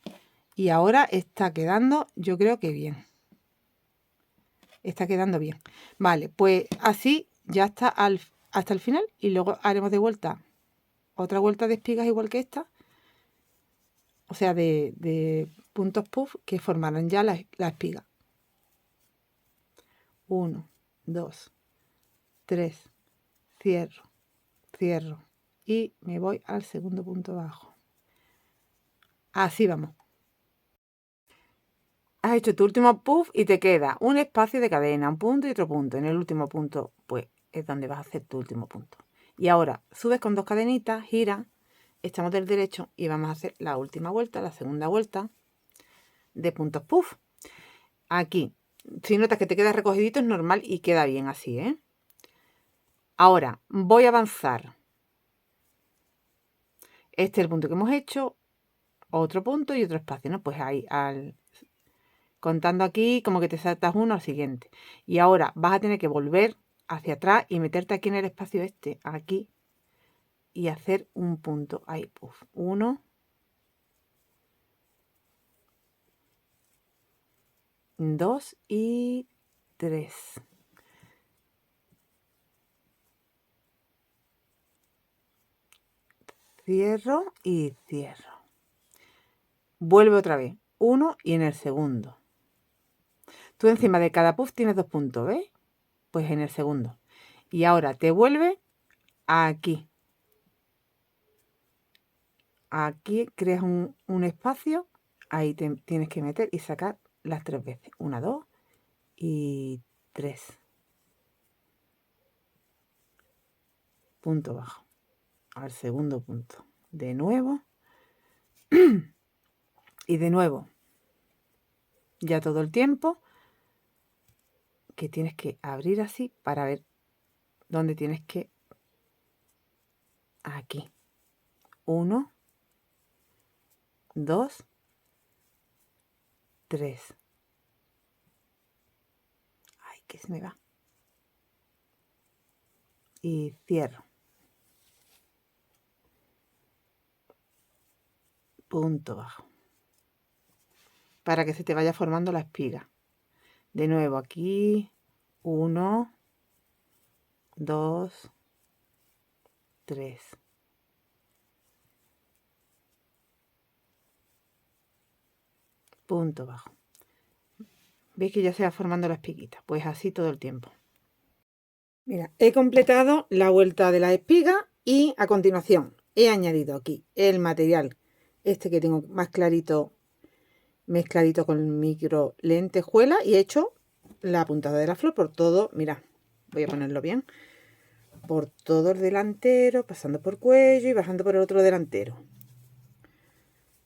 Y ahora está quedando, yo creo que bien. Está quedando bien. Vale, pues así ya está hasta el final. Y luego haremos de vuelta otra vuelta de espigas igual que esta. O sea, de puntos puff que formarán ya la espiga. 1, 2, 3. Cierro, cierro. Y me voy al segundo punto bajo. Así vamos. Has hecho tu último puff y te queda un espacio de cadena, un punto y otro punto. En el último punto, pues, es donde vas a hacer tu último punto. Y ahora subes con 2 cadenitas, gira, echamos del derecho y vamos a hacer la última vuelta, la segunda vuelta de puntos puff. Aquí, si notas que te queda recogidito, es normal y queda bien así, ¿eh? Ahora, voy a avanzar. Este es el punto que hemos hecho, otro punto y otro espacio, ¿no? Pues ahí, contando aquí, como que te saltas uno al siguiente. Y ahora vas a tener que volver hacia atrás y meterte aquí en el espacio este, aquí, y hacer un punto. Ahí, puff. 1, 2 y 3. Cierro y cierro. Vuelve otra vez. 1 y en el segundo. Tú encima de cada puff tienes 2 puntos, ¿ves? Pues en el segundo. Y ahora te vuelve aquí. Aquí creas un espacio. Ahí te tienes que meter y sacar las 3 veces. 1, 2 y 3. Punto bajo. Al segundo punto. De nuevo. Y de nuevo. Ya todo el tiempo. Que tienes que abrir así para ver dónde tienes que. Aquí. 1, 2, 3. Ay, que se me va. Y cierro. Punto bajo. Para que se te vaya formando la espiga. De nuevo aquí. 1, 2, 3. Punto bajo. ¿Veis que ya se va formando la espiguita? Pues así todo el tiempo. Mira, he completado la vuelta de la espiga y a continuación he añadido aquí el material, este que tengo más clarito, mezcladito con micro lentejuela, y he hecho la puntada de la flor por todo, mira, voy a ponerlo bien, por todo el delantero, pasando por cuello y bajando por el otro delantero.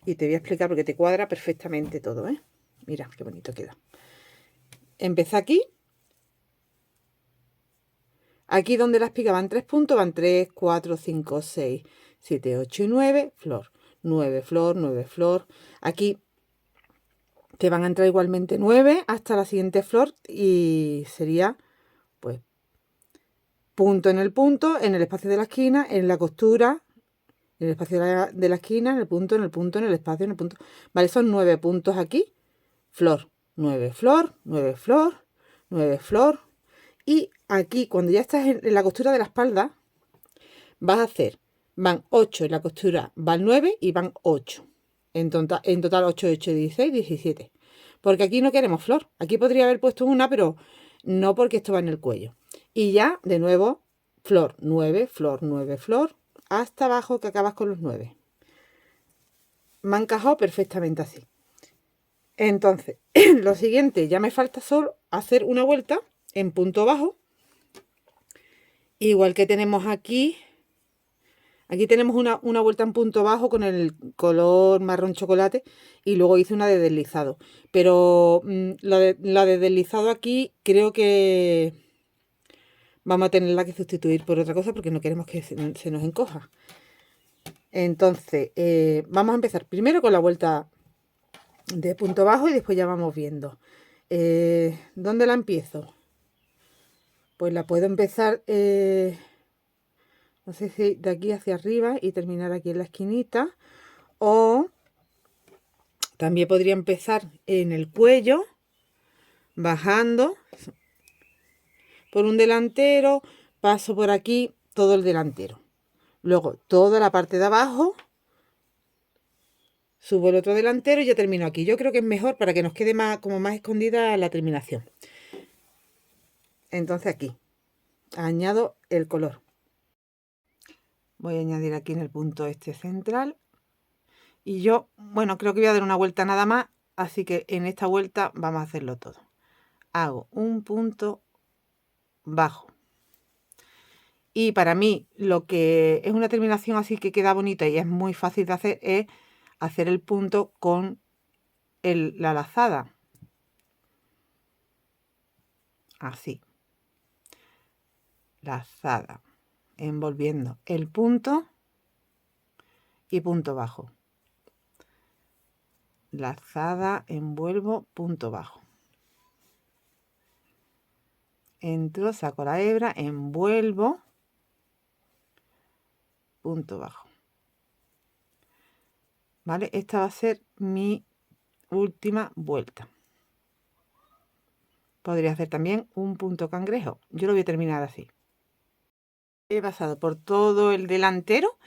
Y te voy a explicar porque te cuadra perfectamente todo, ¿eh? Mira, qué bonito queda. Empecé aquí. Aquí donde la espiga van 3 puntos, van 3, 4, 5, 6, 7, 8 y 9, flor. 9, flor, 9, flor. Aquí te van a entrar igualmente 9 hasta la siguiente flor y sería, pues, punto, en el espacio de la esquina, en la costura, en el espacio de la esquina, en el punto, en el punto, en el espacio, en el punto. Vale, son 9 puntos aquí, flor, 9 flor, 9 flor, 9 flor. Y aquí, cuando ya estás en la costura de la espalda, vas a hacer, van 8 en la costura, van 9 y van 8. En total 8, 8, 16, 17. Porque aquí no queremos flor. Aquí podría haber puesto una, pero no, porque esto va en el cuello. Y ya, de nuevo, flor, 9, flor, 9, flor, hasta abajo que acabas con los 9. Me ha encajado perfectamente así. Entonces, lo siguiente, ya me falta solo hacer una vuelta en punto bajo. Igual que tenemos aquí. Aquí tenemos una vuelta en punto bajo con el color marrón chocolate y luego hice una de deslizado. Pero la de deslizado aquí creo que vamos a tenerla que sustituir por otra cosa porque no queremos que se nos encoja. Entonces, vamos a empezar primero con la vuelta de punto bajo y después ya vamos viendo. ¿Dónde la empiezo? Pues la puedo empezar... no sé si de aquí hacia arriba y terminar aquí en la esquinita, o También podría empezar en el cuello, bajando por un delantero, paso por aquí todo el delantero. Luego toda la parte de abajo, subo el otro delantero y ya termino aquí. Yo creo que es mejor para que nos quede más, como más escondida la terminación. Entonces aquí añado el color. Voy a añadir aquí en el punto este central. Y yo, bueno, creo que voy a dar una vuelta nada más, así que en esta vuelta vamos a hacerlo todo. Hago un punto bajo. Y para mí lo que es una terminación así que queda bonita y es muy fácil de hacer es hacer el punto con la lazada. Así. Lazada. Envolviendo el punto y punto bajo. Lazada, envuelvo, punto bajo. Entro, saco la hebra, envuelvo, punto bajo. ¿Vale? Esta va a ser mi última vuelta. Podría hacer también un punto cangrejo. Yo lo voy a terminar así. He pasado por todo el delantero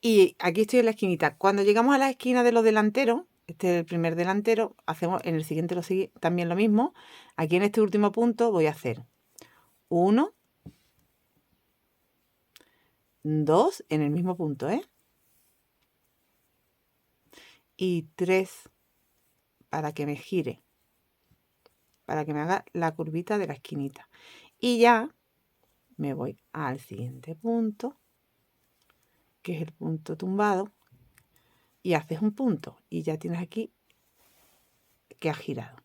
y aquí estoy en la esquinita. Cuando llegamos a la esquina de los delanteros, este es el primer delantero, hacemos en el siguiente también lo mismo. Aquí en este último punto voy a hacer 1, 2 en el mismo punto, y 3 para que me gire, para que me haga la curvita de la esquinita. Y ya me voy al siguiente punto, que es el punto tumbado, y haces un punto y ya tienes aquí que ha girado.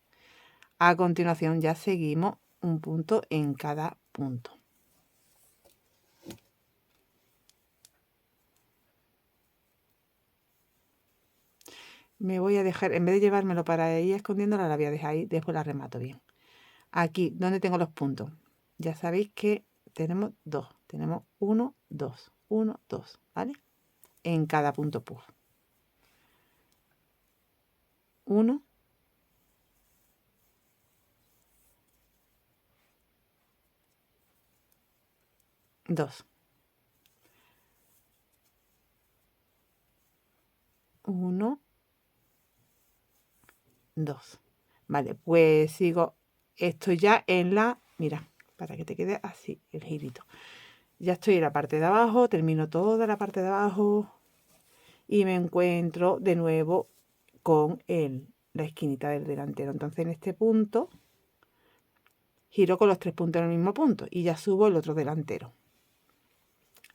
A continuación ya seguimos un punto en cada punto. Me voy a dejar, en vez de llevármelo para ir escondiéndola, la voy a dejar ahí, después la remato bien. Aquí, donde tengo los puntos, ya sabéis que tenemos 2. Tenemos 1, 2, 1, 2, ¿vale? En cada punto puff. 1, 2. 1, 2. Vale, pues sigo. Estoy ya en la... Mira, para que te quede así el girito. Ya estoy en la parte de abajo, termino toda la parte de abajo y me encuentro de nuevo con la esquinita del delantero. Entonces en este punto giro con los 3 puntos en el mismo punto y ya subo el otro delantero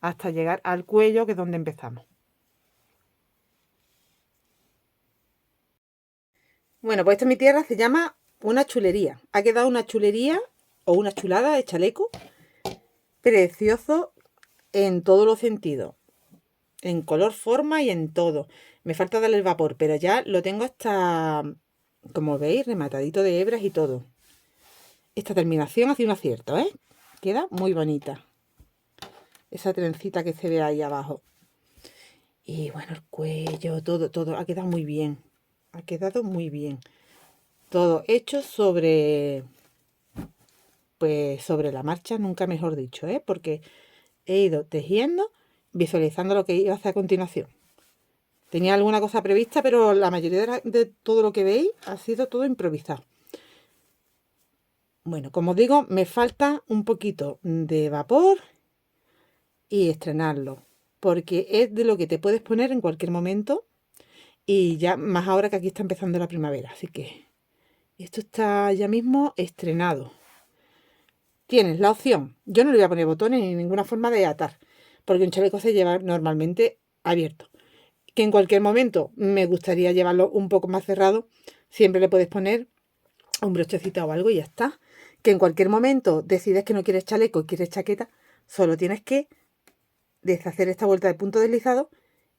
hasta llegar al cuello, que es donde empezamos. Bueno, pues esta mi tierra se llama una chulería. Ha quedado una chulería o una chulada de chaleco precioso en todos los sentidos. En color, forma y en todo. Me falta darle el vapor, pero ya lo tengo hasta, como veis, rematadito de hebras y todo. Esta terminación hace un acierto, ¿eh? Queda muy bonita. Esa trencita que se ve ahí abajo. Y bueno, el cuello, todo ha quedado muy bien. Ha quedado muy bien. Todo hecho sobre, pues sobre la marcha, nunca mejor dicho, porque he ido tejiendo, visualizando lo que iba a hacer a continuación. Tenía alguna cosa prevista, pero la mayoría de todo lo que veis ha sido todo improvisado. Bueno, como digo, me falta un poquito de vapor y estrenarlo, porque es de lo que te puedes poner en cualquier momento y ya más ahora que aquí está empezando la primavera, así que esto está ya mismo estrenado. Tienes la opción, yo no le voy a poner botones ni ninguna forma de atar, porque un chaleco se lleva normalmente abierto. Que en cualquier momento me gustaría llevarlo un poco más cerrado, siempre le puedes poner un brochecito o algo y ya está. Que en cualquier momento decides que no quieres chaleco y quieres chaqueta, solo tienes que deshacer esta vuelta de punto deslizado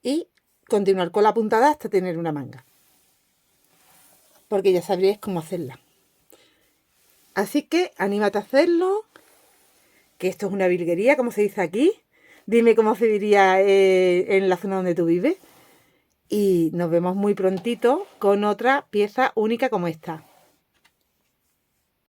y continuar con la puntada hasta tener una manga. Porque ya sabréis cómo hacerla. Así que anímate a hacerlo, que esto es una virguería, como se dice aquí. Dime cómo se diría en la zona donde tú vives. y nos vemos muy prontito con otra pieza única como esta.